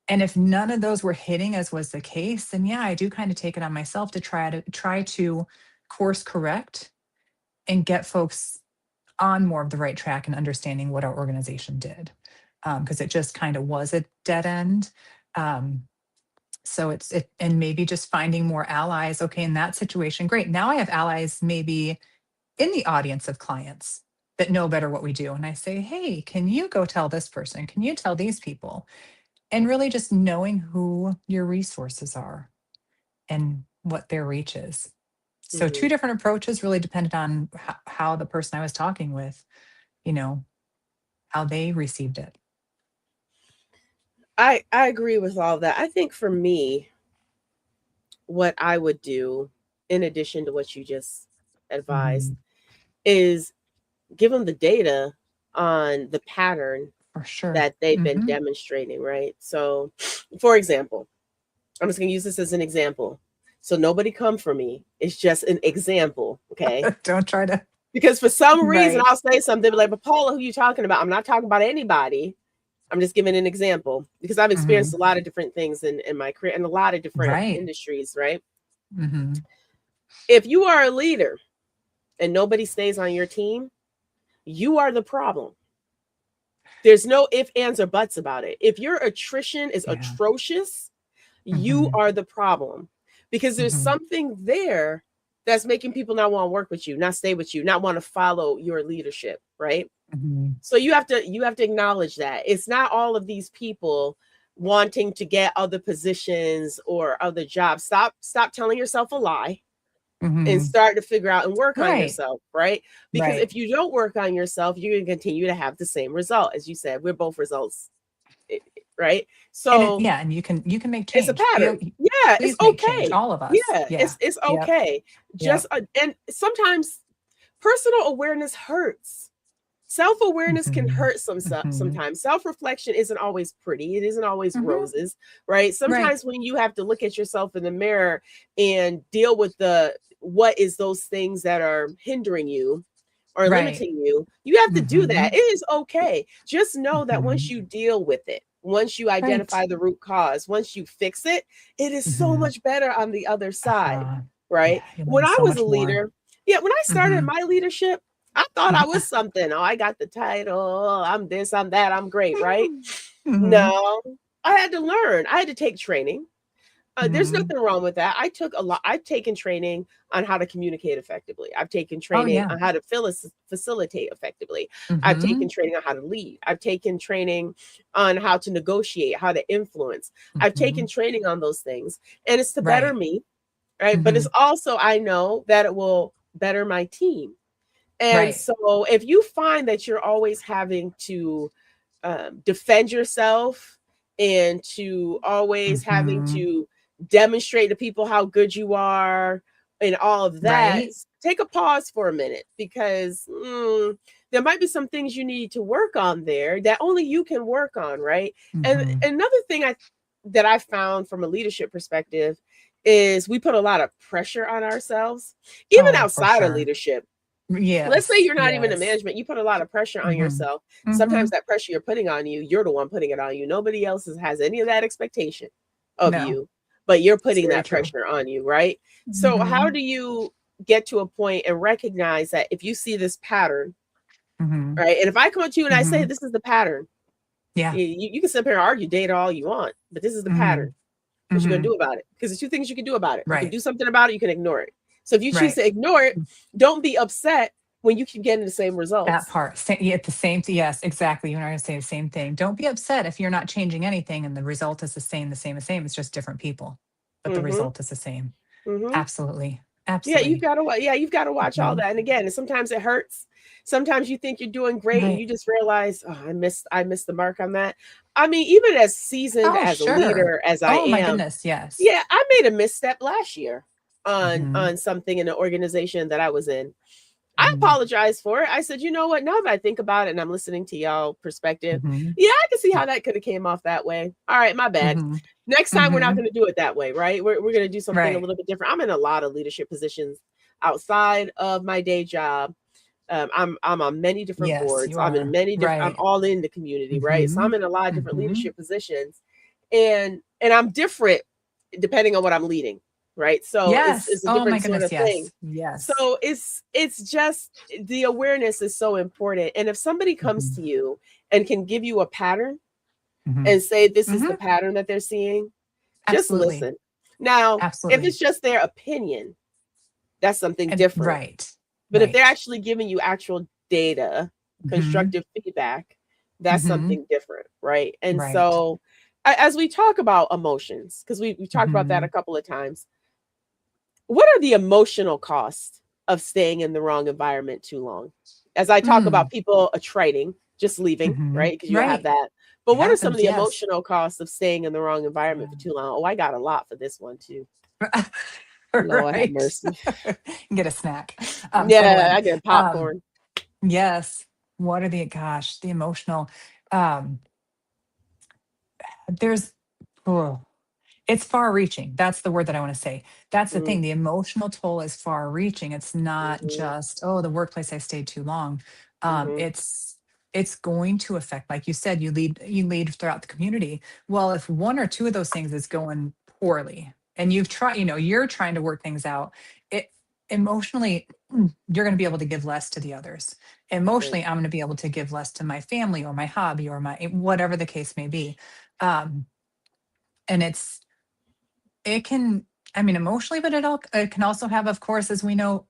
And if none of those were hitting as was the case, then yeah, I do kind of take it on myself to try to course correct and get folks on more of the right track and understanding what our organization did, because it just kind of was a dead end. Um, so and maybe just finding more allies. Okay, in that situation, great. Now I have allies maybe in the audience of clients that know better what we do. And I say, hey, can you go tell this person? Can you tell these people? And really just knowing who your resources are and what their reach is. So two Mhm. different approaches really depended on how the person I was talking with, you know, how they received it. I agree with all that. I think for me, what I would do, in addition to what you just advised, Mhm. is give them the data on the pattern For sure. that they've been Mhm. demonstrating, right? So, for example, I'm just going to use this as an example. So nobody come for me. It's just an example, okay? Don't try to. Because for some reason Right. I'll say something like, "But Paula, who you talking about? I'm not talking about anybody. I'm just giving an example because I've experienced Mhm. a lot of different things in my career in a lot of different Right. industries, right? Mhm. If you are a leader and nobody stays on your team, you are the problem. There's no if, ands, or buts about it. If your attrition is Yeah. atrocious, you Mhm. are the problem because there's Mhm. something there that's making people not want to work with you, not stay with you, not want to follow your leadership, right? Mhm. So you have to acknowledge that it's not all of these people wanting to get other positions or other jobs. Stop telling yourself a lie and Mhm. start to figure out and work on Right. yourself, right? Because Right. if you don't work on yourself, you're going to continue to have the same result. As you said, we're both results, right? And it, So yeah, and you can make it's a change. pattern. Yeah, it's Please make change, okay. all of us. Yeah, Yeah. it's Yep. okay. Just Yep. and sometimes personal awareness hurts. Self-awareness can Mhm. hurt Mhm. sometimes. Self-reflection isn't always pretty. It isn't always Mhm. roses, right? Right. Sometimes when you have to look at yourself in the mirror and deal with the what is those things that are hindering you or Right. limiting you, you have to do that. Mhm. It is okay. Just know that once Mhm. you deal with it, once you Right. identify the root cause, once you fix it, it is so Mhm. much better on the other side, Uh-huh. right? Yeah, you When learn I so was a much more. leader, yeah, when I started Mhm. my leadership, I thought I Yeah. was something. Oh, I got the title. I'm this, I'm that, I'm great, right? Mhm. No, I had to learn. I had to take training. There's Mhm. nothing wrong with that. I took a lot. I've taken training on how to communicate effectively. I've taken Oh, training yeah. on how to facilitate effectively. I've taken Mhm. training on how to lead. I've taken training on how to negotiate, how to influence. I've taken Mhm. training on those things, and it's to better Right. me, right? But it's Mhm. also I know that it will better my team. And Right. so, if you find that you're always having to defend yourself and to always having Mhm. to demonstrate to people how good you are and all of that, Right. take a pause for a minute because there might be some things you need to work on there that only you can work on, right? And Mhm. another thing that I found from a leadership perspective is we put a lot of pressure on ourselves, even Oh, for outside of sure. leadership. Let's say Yes. you're not even in Yes. management, you put a lot of pressure on Mhm. yourself. Sometimes Mhm. that pressure you're putting on you, you're the one putting it on you. Nobody else has any of that expectation of No, you, but you're it's putting very that true. pressure on you, right? So, how Mhm. do you get to a point and recognize that if you see this pattern, Mhm. right? And if I come to you and I say, Mhm. this is the pattern, Yeah. you can sit here and argue data all you want, but this is the pattern. Mhm. What you going to Mhm. do about it? Because there's two things you can do about it. You can Right. do something about it, you can ignore it. So, if you choose Right. to ignore it, don't be upset when you keep getting the same That results. part. Yeah, the same. Yes, exactly. You and I are going to say the same thing. Don't be upset if you're not changing anything and the result is the same, the same, the same. It's just different people, but the Mm-hmm. result is the same. Mm-hmm. Absolutely. Yeah, Absolutely. you've got to watch all Mhm. that. And again, sometimes it hurts. Sometimes you think you're doing great and Right. you just realize, oh, I missed the mark on that. I mean, even as seasoned Oh, as a sure. leader as I Oh, my am, goodness. Yes. yeah, I made a misstep last year Mhm. on something in the organization that I was in. I apologized for it. I said, you know what? Now that I think about it and I'm listening to y'all perspective, Mm-hmm. yeah, I can see how that could have came off that way. All right, my bad. Mm-hmm. Next time we're not Mm-hmm. going to do it that way, right? We're going to do something a Right. little bit different. I'm in a lot of leadership positions outside of my day job. I'm on many different Yes, boards. you I'm in are. many different. I'm Right. all in the community, right? So Mm-hmm. I'm in a lot of different Mm-hmm. leadership positions, and I'm different depending on what I'm leading, right? So Yes. it's a Oh my different sort goodness. of thing. Yes. Yes. So it's just the awareness is so important. And if somebody comes Mm-hmm. to you and can give you a pattern Mm-hmm. and say this is Mm-hmm. the pattern that they're seeing, just Absolutely. listen. Now, if Absolutely. it's just their opinion, that's something And different. right. But if they're Right. actually giving you actual data, Mm-hmm. constructive feedback, that's Mm-hmm. something different, right? And Right. so, as we talk about emotions, because we talked about that Mm-hmm. a couple of times, what are the emotional costs of staying in the wrong environment too long? As I talk Mm. about people attriting, just leaving, Mm-hmm. right? Because you'll have Right. that. But It what are some of happens. the Yes. emotional costs of staying in the wrong environment for too long? Oh, I got a lot for this one too. Lord have Right. mercy. Get a snack. Settle Yeah, in. I get Um, popcorn. yes. What are the gosh, the emotional um there's oh, it's far reaching. That's the word that I want to say. That's the Mm, thing. The emotional toll is far reaching. It's not mhm, just, oh, the workplace I stayed too long. mhm, It's going to affect, like you said, you lead throughout the community. Well, if one or two of those things is going poorly and you've tried, you're trying to work things out, it emotionally, you're going to be able to give less to the others. right. Emotionally, I'm going to be able to give less to my family or my hobby or my whatever the case may be. Um, and it can, I mean, emotionally, but it can also have, of course, as we know,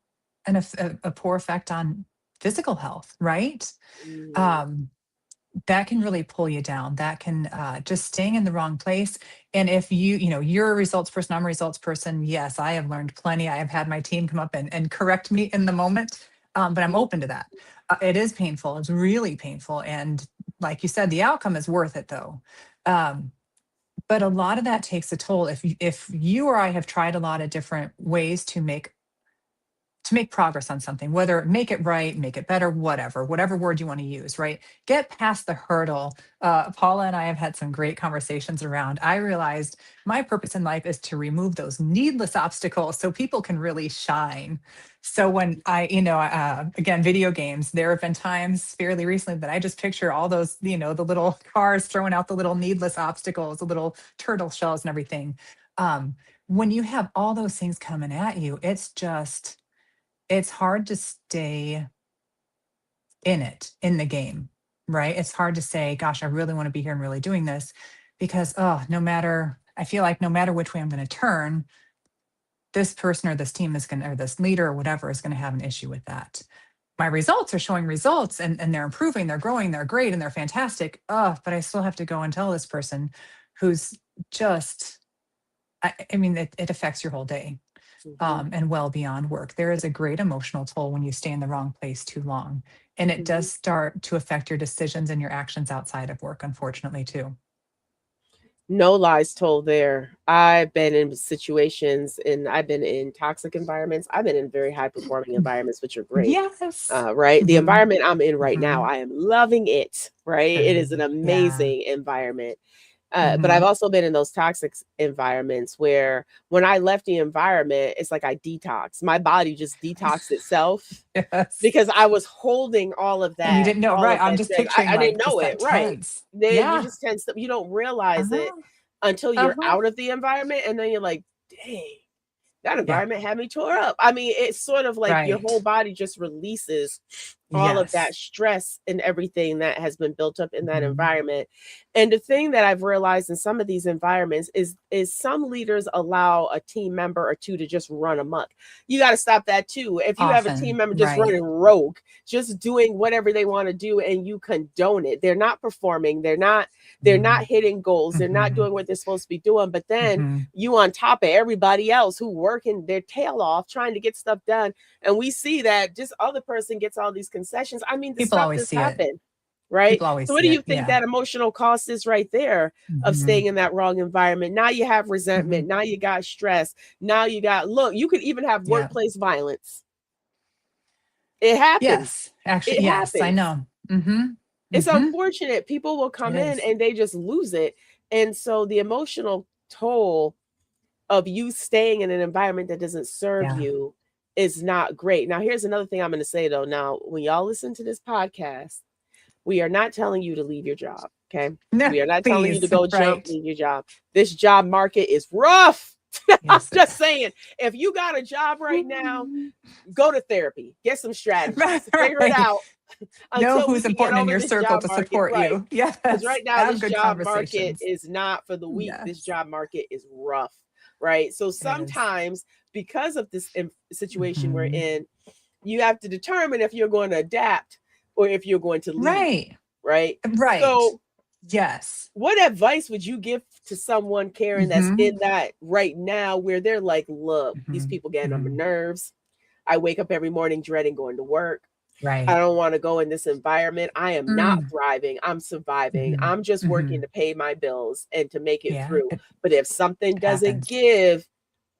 a poor effect on physical health, right? Mhm, um that can really pull you down. That can just staying in the wrong place. And if you're a results person, I'm a results person, yes, I have learned plenty. I have had my team come up and correct me in the moment, but I'm mhm, open to that. It is painful, it's really painful, and like you said, the outcome is worth it though. um, but a lot of that takes a toll. If you or I have tried a lot of different ways to make progress on something, whether make it right, make it better, whatever word you want to use, right? Get past the hurdle. Paula and I have had some great conversations around. I realized my purpose in life is to remove those needless obstacles so people can really shine. So when again, video games, there have been times fairly recently that I just picture all those, the little cars throwing out the little needless obstacles, the little turtle shells and everything. Um, when you have all those things coming at you, it's hard to stay in the game, right? It's hard to say, gosh, I really want to be here and really doing this because, oh, I feel like no matter which way I'm going to turn, this person or this team is going to, or this leader or whatever is going to have an issue with that. My results are showing results and they're improving, they're growing, they're great, and they're fantastic. Oh, but I still have to go and tell this person who's just, I mean, it affects your whole day, mhm, and well beyond work. There is a great emotional toll when you stay in the wrong place too long. And it mhm. does start to affect your decisions and your actions outside of work, unfortunately, too. No lies told there. I've been in situations and I've been in toxic environments. I've been in very high performing environments, which are great. Yes. Right. The Hmm. environment I'm in right now, Hmm. I am loving it. Right. It is an Good. Yeah. amazing environment. But I've Hmm. also been in those toxic environments where when I left the environment, it's like I detox. My body just detoxed itself Yes. because I was holding And you didn't know, all right? of I'm that just stress. picturing I didn't like know just it, that right? tense. Then you Yeah. just tend to, you don't realize it Uh-huh. until you're Uh-huh. out of the environment, and then you're like, dang, that Yeah. environment had me tore up. I mean, it's sort of like your whole Right. body just releases all of that Yes. stress and everything that has been built up in that Hmm. environment. And the thing that I've realized in some of these environments is some leaders allow a team member or two to just run amok. You got to stop that too. If you have a team Often. member just Right. running rogue, just doing whatever they want to do and you condone it, they're not performing, they're not Hmm. hitting goals, they're not Hmm. doing what they're supposed to be doing, but then Hmm. you on top of everybody else who working their tail off trying to get stuff done, and we see that just other person gets all these concessions. I mean, the People stuff always that's see it. happened, right? People always So what see do it. you think Yeah. that emotional cost is right there of Hmm. staying in that wrong environment? Now you have Hmm. resentment, now you got stress, now you got, look, you could even have Yeah. workplace violence. It happens. Yes, actually, It yes, I happens. know. Mhm. It's Mhm. unfortunate. People will It come in is. and they just lose it. And so the emotional toll of you staying in an environment that doesn't serve Yeah. you is not great. Now, here's another thing I'm going to say though. Now, when y'all listen to this podcast, we are not telling you to leave your job. Okay. No, We are not telling you to please, go jump, right. leave your job. This job market is rough. I'm Yes, it just is. saying, if you got a job right now, go to therapy, get some Right, strategies, figure it right. out Know until we who's can get important in over your this circle job to market. support Right. you. Because Yes, right now, have this good job market conversations. is not for the weak. This Yes, job market is rough. Right. So it is. sometimes, because of this situation we're Mhm. in, you have to determine if you're going to adapt or if you're going to leave. Right, Right. right. So, Yes. what advice would you give to someone, Karen, that's in Mhm. that right now where they're like, look, these Mhm. people getting on my Mhm. nerves. I wake up every morning dreading going to work. I Right. don't want to go in this environment. I am not Mm. thriving. I'm surviving. Mhm. I'm just working Mhm. to pay my bills and to make it Yeah, through. But if something it doesn't happens. give,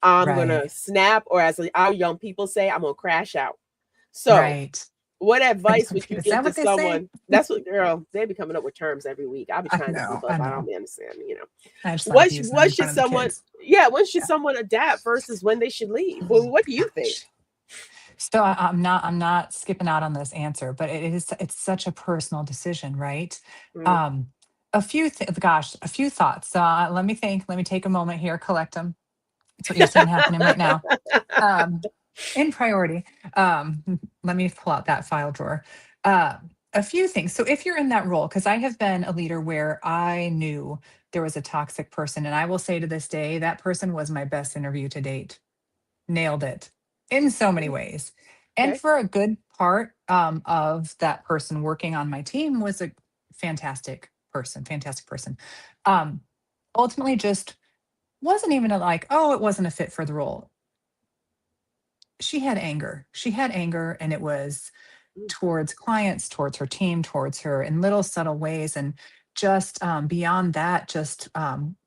I'm going to Right, snap, or as our young people say, I'm going to crash out. So, right. what advice would you Is give that to what they say? someone? That's what, girl, they be coming up with terms every week. I'll be I trying to keep know, up. I I don't know. understand, I just love What, using them what in should front of the someone, kids. yeah, when should Yeah. someone adapt versus when they should leave? Oh Well, what do my you think? gosh. So I'm not skipping out on this answer, but it's such a personal decision, right? Mm. Um, a few thoughts. So let me think. Let me take a moment here, collect them. That's what you're seeing happening right now. Um, in priority, let me pull out that file drawer. Uh, a few things. So if you're in that role, because I have been a leader where I knew there was a toxic person, and I will say to this day that person was my best interview to date. Nailed it in so many ways. And Okay. for a good part of that person working on my team was a fantastic person, fantastic person. Um, Ultimately, just wasn't even like, oh, it wasn't a fit for the role. She had anger. She had anger, and it was Mm. towards clients, towards her team, towards her in little subtle ways. And just beyond that, just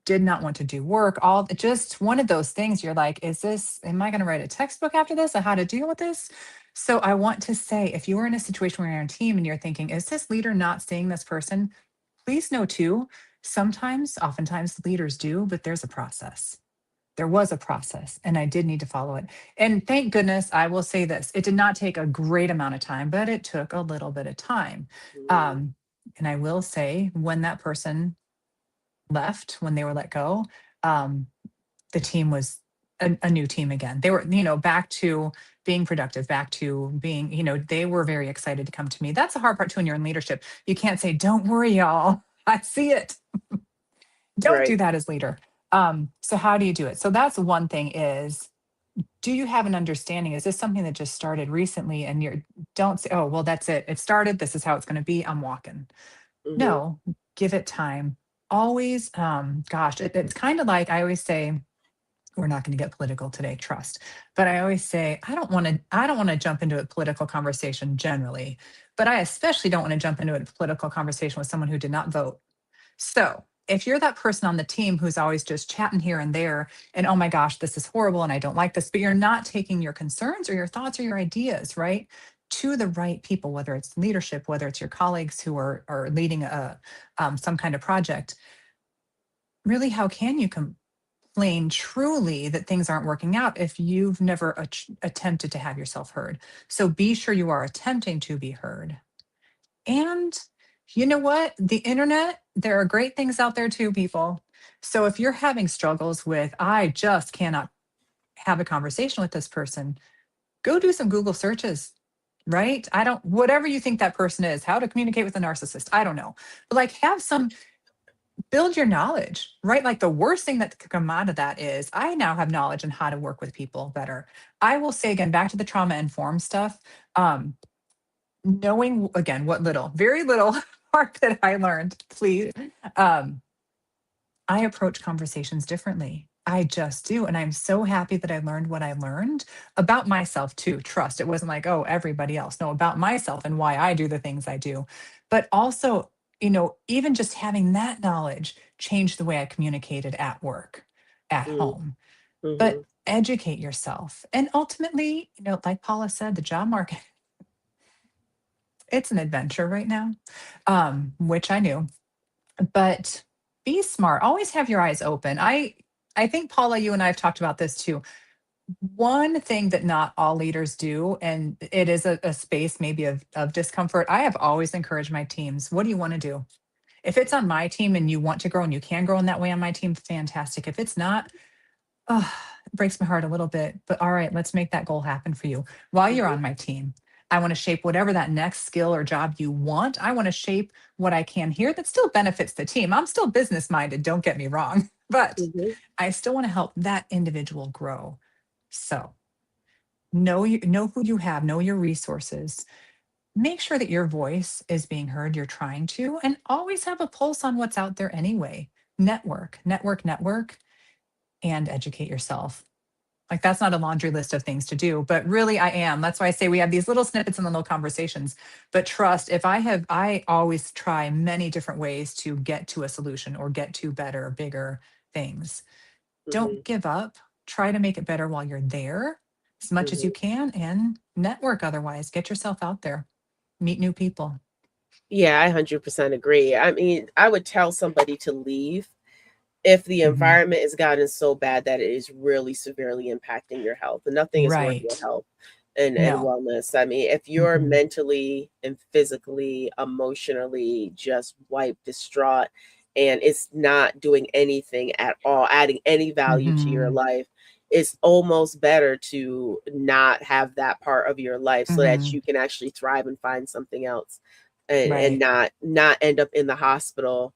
did not want to do work. All just one of those things you're like, am I going to write a textbook after this on how to deal with this? So I want to say, if you are in a situation where you're on a team and you're thinking, is this leader not seeing this person? Please know too, oftentimes leaders do, but there's a process. There was a process and I did need to follow it. And thank goodness, I will say this, it did not take a great amount of time, but it took a little bit of time. Mm. Um, and I will say, when that person left, when they were let go, um, the team was a new team again. They were, back to being productive, back to being, they were very excited to come to me. That's the hard part too when you're in leadership. You can't say, don't worry, y'all. I see it. Don't do Right. that as leader. So how do you do it? So that's one thing is, do you have an understanding? Is this something that just started recently and don't say, oh, well, that's it. It started. This is how it's going to be. I'm walking. Mm-hmm. No, give it time. Always, gosh, it's kind of like I always say, we're not going to get political today, trust. But I always say, I don't want to jump into a political conversation generally, but I especially don't want to jump into a political conversation with someone who did not vote. So if you're that person on the team who's always just chatting here and there, and oh my gosh, this is horrible and I don't like this, but you're not taking your concerns or your thoughts or your ideas, right, to the right people, whether it's leadership, whether it's your colleagues who are leading some kind of project, really, how can you complain truly that things aren't working out if you've never attempted to have yourself heard? So be sure you are attempting to be heard. And you know what? The internet, there are great things out there too, people. So if you're having struggles with, I just cannot have a conversation with this person, go do some Google searches, right? I don't, whatever you think that person is, how to communicate with a narcissist, I don't know. But like, build your knowledge, right? Like, the worst thing that could come out of that is, I now have knowledge on how to work with people better. I will say again, back to the trauma informed stuff. Um, Knowing again what little, very little part that I learned, please. Um, I approach conversations differently. I just do. And I'm so happy that I learned what I learned about myself too. Trust. It wasn't like, oh, everybody else. No, about myself and why I do the things I do. But also, even just having that knowledge changed the way I communicated at work, at home. Mm-hmm. But educate yourself. And ultimately, like Paula said, the job market. it's an adventure right now, which I knew. But be smart. Always have your eyes open. I think Paula, you and I have talked about this too. One thing that not all leaders do, and it is a space maybe of discomfort. I have always encouraged my teams. What do you want to do? If it's on my team and you want to grow and you can grow in that way on my team, fantastic. If it's not, oh, it breaks my heart a little bit. But all right, let's make that goal happen for you while you're Mhm, on my team. I want to shape whatever that next skill or job you want. I want to shape what I can here that still benefits the team. I'm still business minded, don't get me wrong, but mhm, I still want to help that individual grow. So know who you have, know your resources. Make sure that your voice is being heard. You're trying to, and always have a pulse on what's out there anyway. Network, and educate yourself. Like that's not a laundry list of things to do, but really I am. That's why I say we have these little snippets and the little conversations. But trust, I always try many different ways to get to a solution or get to better, bigger things. Don't mhm, give up. Try to make it better while you're there as much as you mhm. can and network otherwise. Get yourself out there, meet new people. Yeah, I 100% agree. I mean, I would tell somebody to leave if the Hmm. environment has gotten so bad that it is really severely impacting your health, and nothing is worth your Right. health and No. wellness. I mean, if you're Hmm. mentally and physically, emotionally just wiped, distraught, and it's not doing anything at all, adding any value to your Hmm. life, it's almost better to not have that part of your life so that Hmm. you can actually thrive and find something else and Right. not end up in the hospital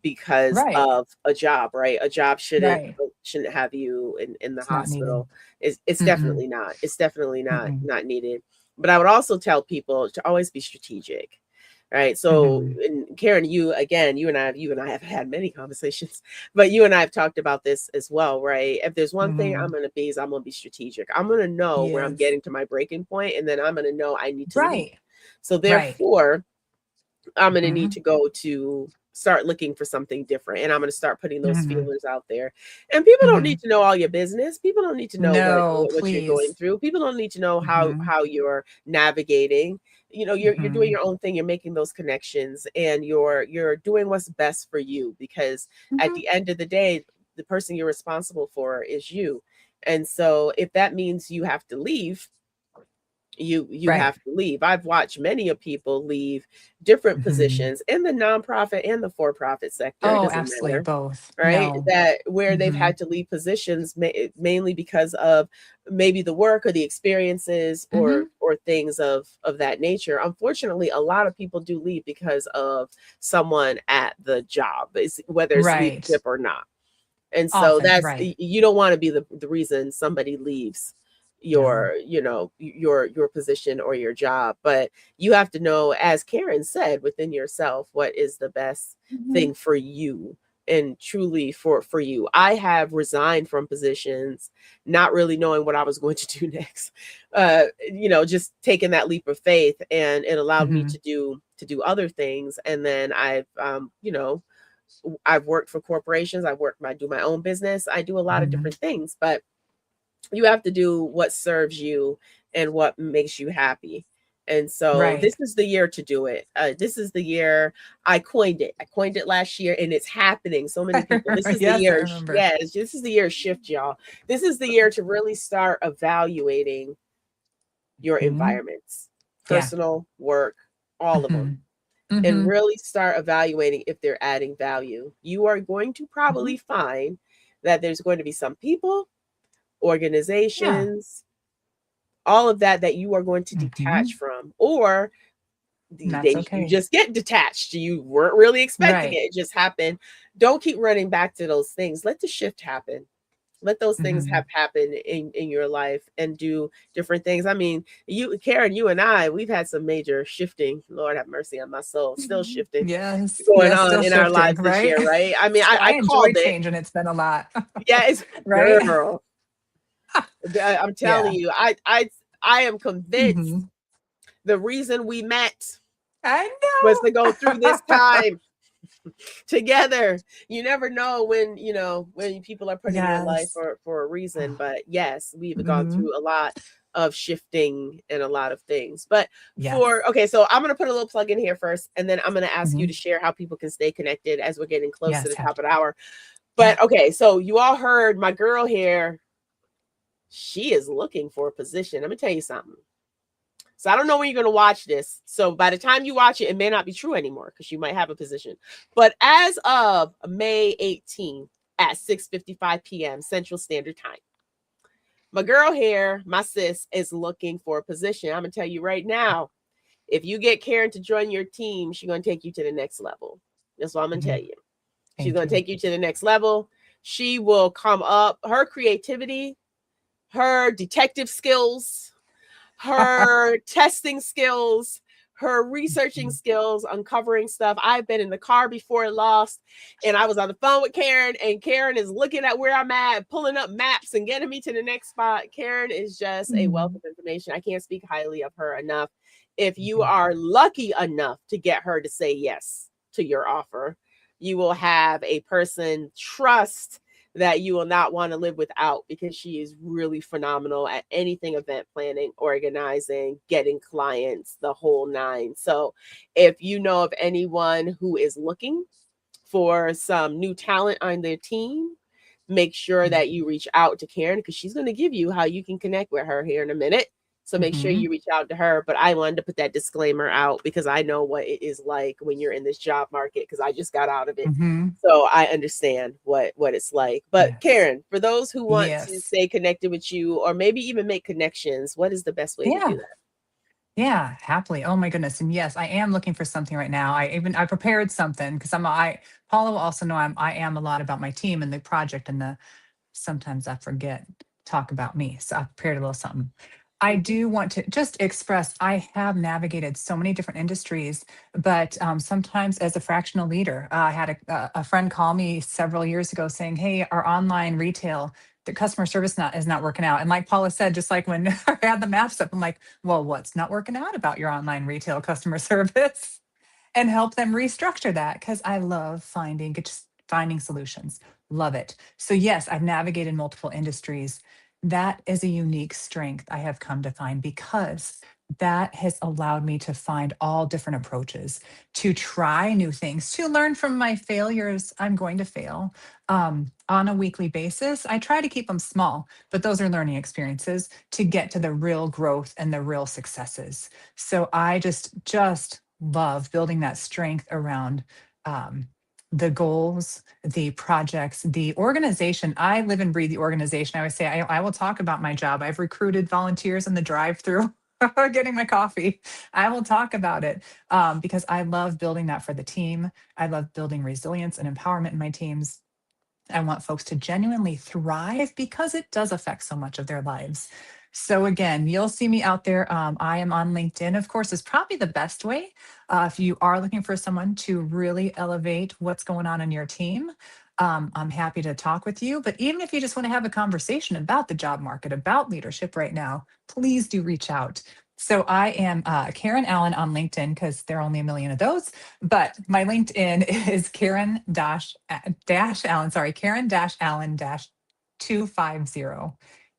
because Right. of a job, right? A job Right. shouldn't have you in the It's not needed. hospital. It's Mm-mm. definitely not. It's definitely Mm-mm. not needed. But I would also tell people to always be strategic. Right. So, Mm-hmm. and Karen, you and I have had many conversations, but you and I have talked about this as well, right? If there's one thing Mm-hmm. I'm going to be is I'm going to be strategic. I'm going to know where I'm Yes. getting to my breaking point, and then I'm going to know I need to leave. Right. So Right. therefore, I'm going to need Mm-hmm. to go to start looking for something different, and I'm going to start putting those Mm-hmm. feelers out there. And people don't Mm-hmm. need to know all your business. People don't need to know No, what you're going please. through. People don't need to know Mm-hmm. how you're navigating. You know, you're doing Mm-hmm. your own thing, you're making those connections, and you're doing what's best for you, because at Mm-hmm. the end of the day, the person you're responsible for is you. And so if that means you have to leave, you Right. have to leave. I've watched many of people leave different Mm-hmm. positions in the nonprofit and the for-profit sector. It Oh, doesn't absolutely. matter, Both. right? No. That where they've Mm-hmm. had to leave positions mainly because of maybe the work or the experiences Mm-hmm. or things of that nature. Unfortunately, a lot of people do leave because of someone at the job, whether it's Right. leadership or not. And so Often. that's, Right. you don't want to be the reason somebody leaves No. your position or your job. But you have to know, as Karen said, within yourself, what is the best Mm-hmm. thing for you, and truly for you. I have resigned from positions not really knowing what I was going to do next. Just taking that leap of faith, and it allowed me Mm-hmm. to do other things. And then I've worked for corporations. I do my own business. I do a lot of Mm-hmm. different things, but you have to do what serves you and what makes you happy. And so Right. this is the year to do it. This is the year I coined it. I coined it last year, and it's happening. So many people. This is the Yes, I year. remember. Yes, this is the year shift, y'all. This is the year to really start evaluating your Hmm. environments, Yeah. personal, work, all of them, Mm-hmm. and Mm-hmm. really start evaluating if they're adding value. You are going to Mm-hmm. probably find that there's going to be some people, Yeah. organizations, all of that you are going to Mm-hmm. detach from, or And these that's days you okay. just get detached. You weren't really expecting it. Right. It just happened. Don't keep running back to those things. Let the shift happen. Let those things Mm-hmm. have happen in your life, and do different things. I mean, Karen, you and I, we've had some major shifting. Lord have mercy on my soul. Still shifting Yes. going Yes. on Still in our shifting, lives this right? year, right? I mean, I I enjoy called it. change and it's been a lot. Yeah, it's Right? girl. I'm telling Yeah. you, I am convinced Hmm. the reason we met I was to go through this know. time together. You never know when people are put in your life Yes. for a reason. But yes, we've gone Hmm. through a lot of shifting and a lot of things. But Yes. okay, so I'm going to put a little plug in here first, and then I'm going to ask you Hmm. to share how people can stay connected as we're getting close to Yes. the top of the hour. Yeah. But okay, so you all heard my girl here. She is looking for a position. Let me tell you something. So I don't know when you're going to watch this. So by the time you watch it, it may not be true anymore because you might have a position. But as of May 18th at 6:55 p.m. Central Standard Time, my girl here, my sis, is looking for a position. I'm going to tell you right now, if you get Karen to join your team, she's going to take you to the next level. That's what I'm going to Hmm. tell you. She's Thank going to you. take you to the next level. She will come up, her creativity, her detective skills, her testing skills, her researching Mhm. skills, uncovering stuff. I've been in the car before lost, and I was on the phone with Karen, and Karen is looking at where I'm at, pulling up maps and getting me to the next spot. Karen is just a wealth Mhm. of information. I can't speak highly of her enough. If you Mhm. are lucky enough to get her to say yes to your offer, you will have a person trust that you will not want to live without, because she is really phenomenal at anything event planning, organizing, getting clients, the whole nine. So if you know of anyone who is looking for some new talent on their team, make sure that you reach out to Karen, because she's going to give you how you can connect with her here in a minute. So make sure Mhm. you reach out to her. But I wanted to put that disclaimer out because I know what it is like when you're in this job market, because I just got out of it. Mhm. So I understand what it's like. But Yes. Karen, for those who want to Yes. stay connected with you or maybe even make connections, what is the best way to do Yeah. that? Yeah, happily. Oh my goodness. And yes, I am looking for something right now. I prepared something because I Paula will also know I am a lot about my team and the project and the sometimes I forget talk about me. So I prepared a little something. I Mhm. do want to just express I have navigated so many different industries, but sometimes as a fractional leader, I had a friend call me several years ago saying, "Hey, our online retail, the customer service is not working out." And like Paula said, just like when I had the maps up, I'm like, "Well, what's not working out about your online retail customer service?" And help them restructure that because I love just finding solutions. Love it. So yes, I've navigated multiple industries. That is a unique strength I have come to find because that has allowed me to find all different approaches, to try new things, to learn from my failures. I'm going to fail on a weekly basis. I try to keep them small, but those are learning experiences to get to the real growth and the real successes. So I just love building that strength around um, the goals, the projects, the organization. I live and breathe the organization. I always say I will talk about my job. I've recruited volunteers in the drive-through. Getting my coffee. I will talk about it because I love building that for the team. I love building resilience and empowerment in my teams. I want folks to genuinely thrive because it does affect so much of their lives. So again, you'll see me out there. I am on LinkedIn, of course, is probably the best way if you are looking for someone to really elevate what's going on in your team. I'm happy to talk with you. But even if you just want to have a conversation about the job market, about leadership right now, please do reach out. So I am Karen Allen on LinkedIn because there are only a million of those. But my LinkedIn is Karen dash Allen, sorry, Karen dash Allen dash 250.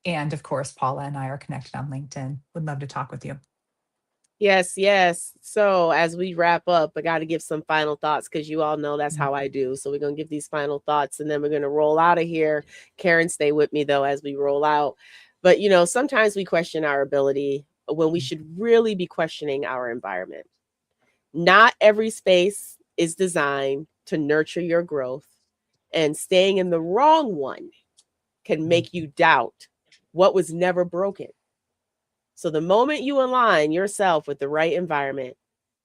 And of course, Paula and I are connected on LinkedIn. Would love to talk with you. Yes, yes. So as we wrap up, I got to give some final thoughts because you all know that's Mhm. how I do. So we're going to give these final thoughts and then we're going to roll out of here. Karen, stay with me though as we roll out. But sometimes we question our ability when we should really be questioning our environment. Not every space is designed to nurture your growth, and staying in the wrong one can make you doubt what was never broken. So the moment you align yourself with the right environment,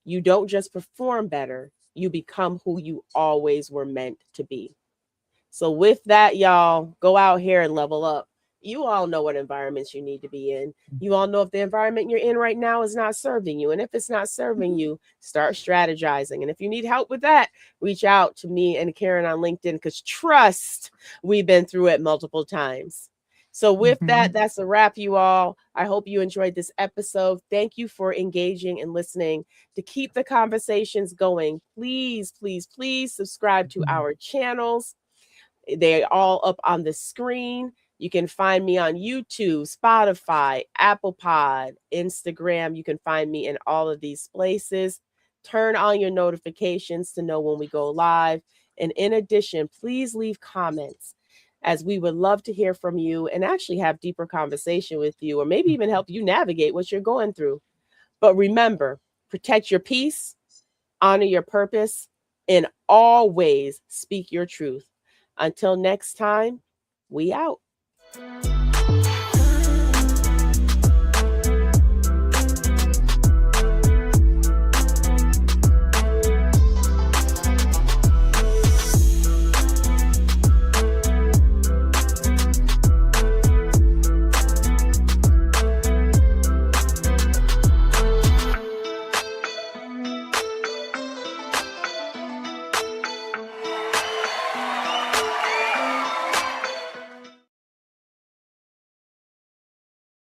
you don't just perform better, you become who you always were meant to be. So, with that, y'all, go out here and level up. You all know what environments you need to be in. You all know if the environment you're in right now is not serving you. And if it's not serving Mhm. you, start strategizing. And if you need help with that, reach out to me and Karen on LinkedIn because trust, we've been through it multiple times. So, with that, Mhm. that's a wrap, you all. I hope you enjoyed this episode. Thank you for engaging and listening. To keep the conversations going, please, please, please subscribe to Mhm. our channels. They're all up on the screen. You can find me on YouTube, Spotify, Apple Pod, Instagram. You can find me in all of these places. Turn on your notifications to know when we go live. And in addition, please leave comments, as we would love to hear from you and actually have deeper conversation with you, or maybe even help you navigate what you're going through. But remember, protect your peace, honor your purpose, and always speak your truth. Until next time, we out.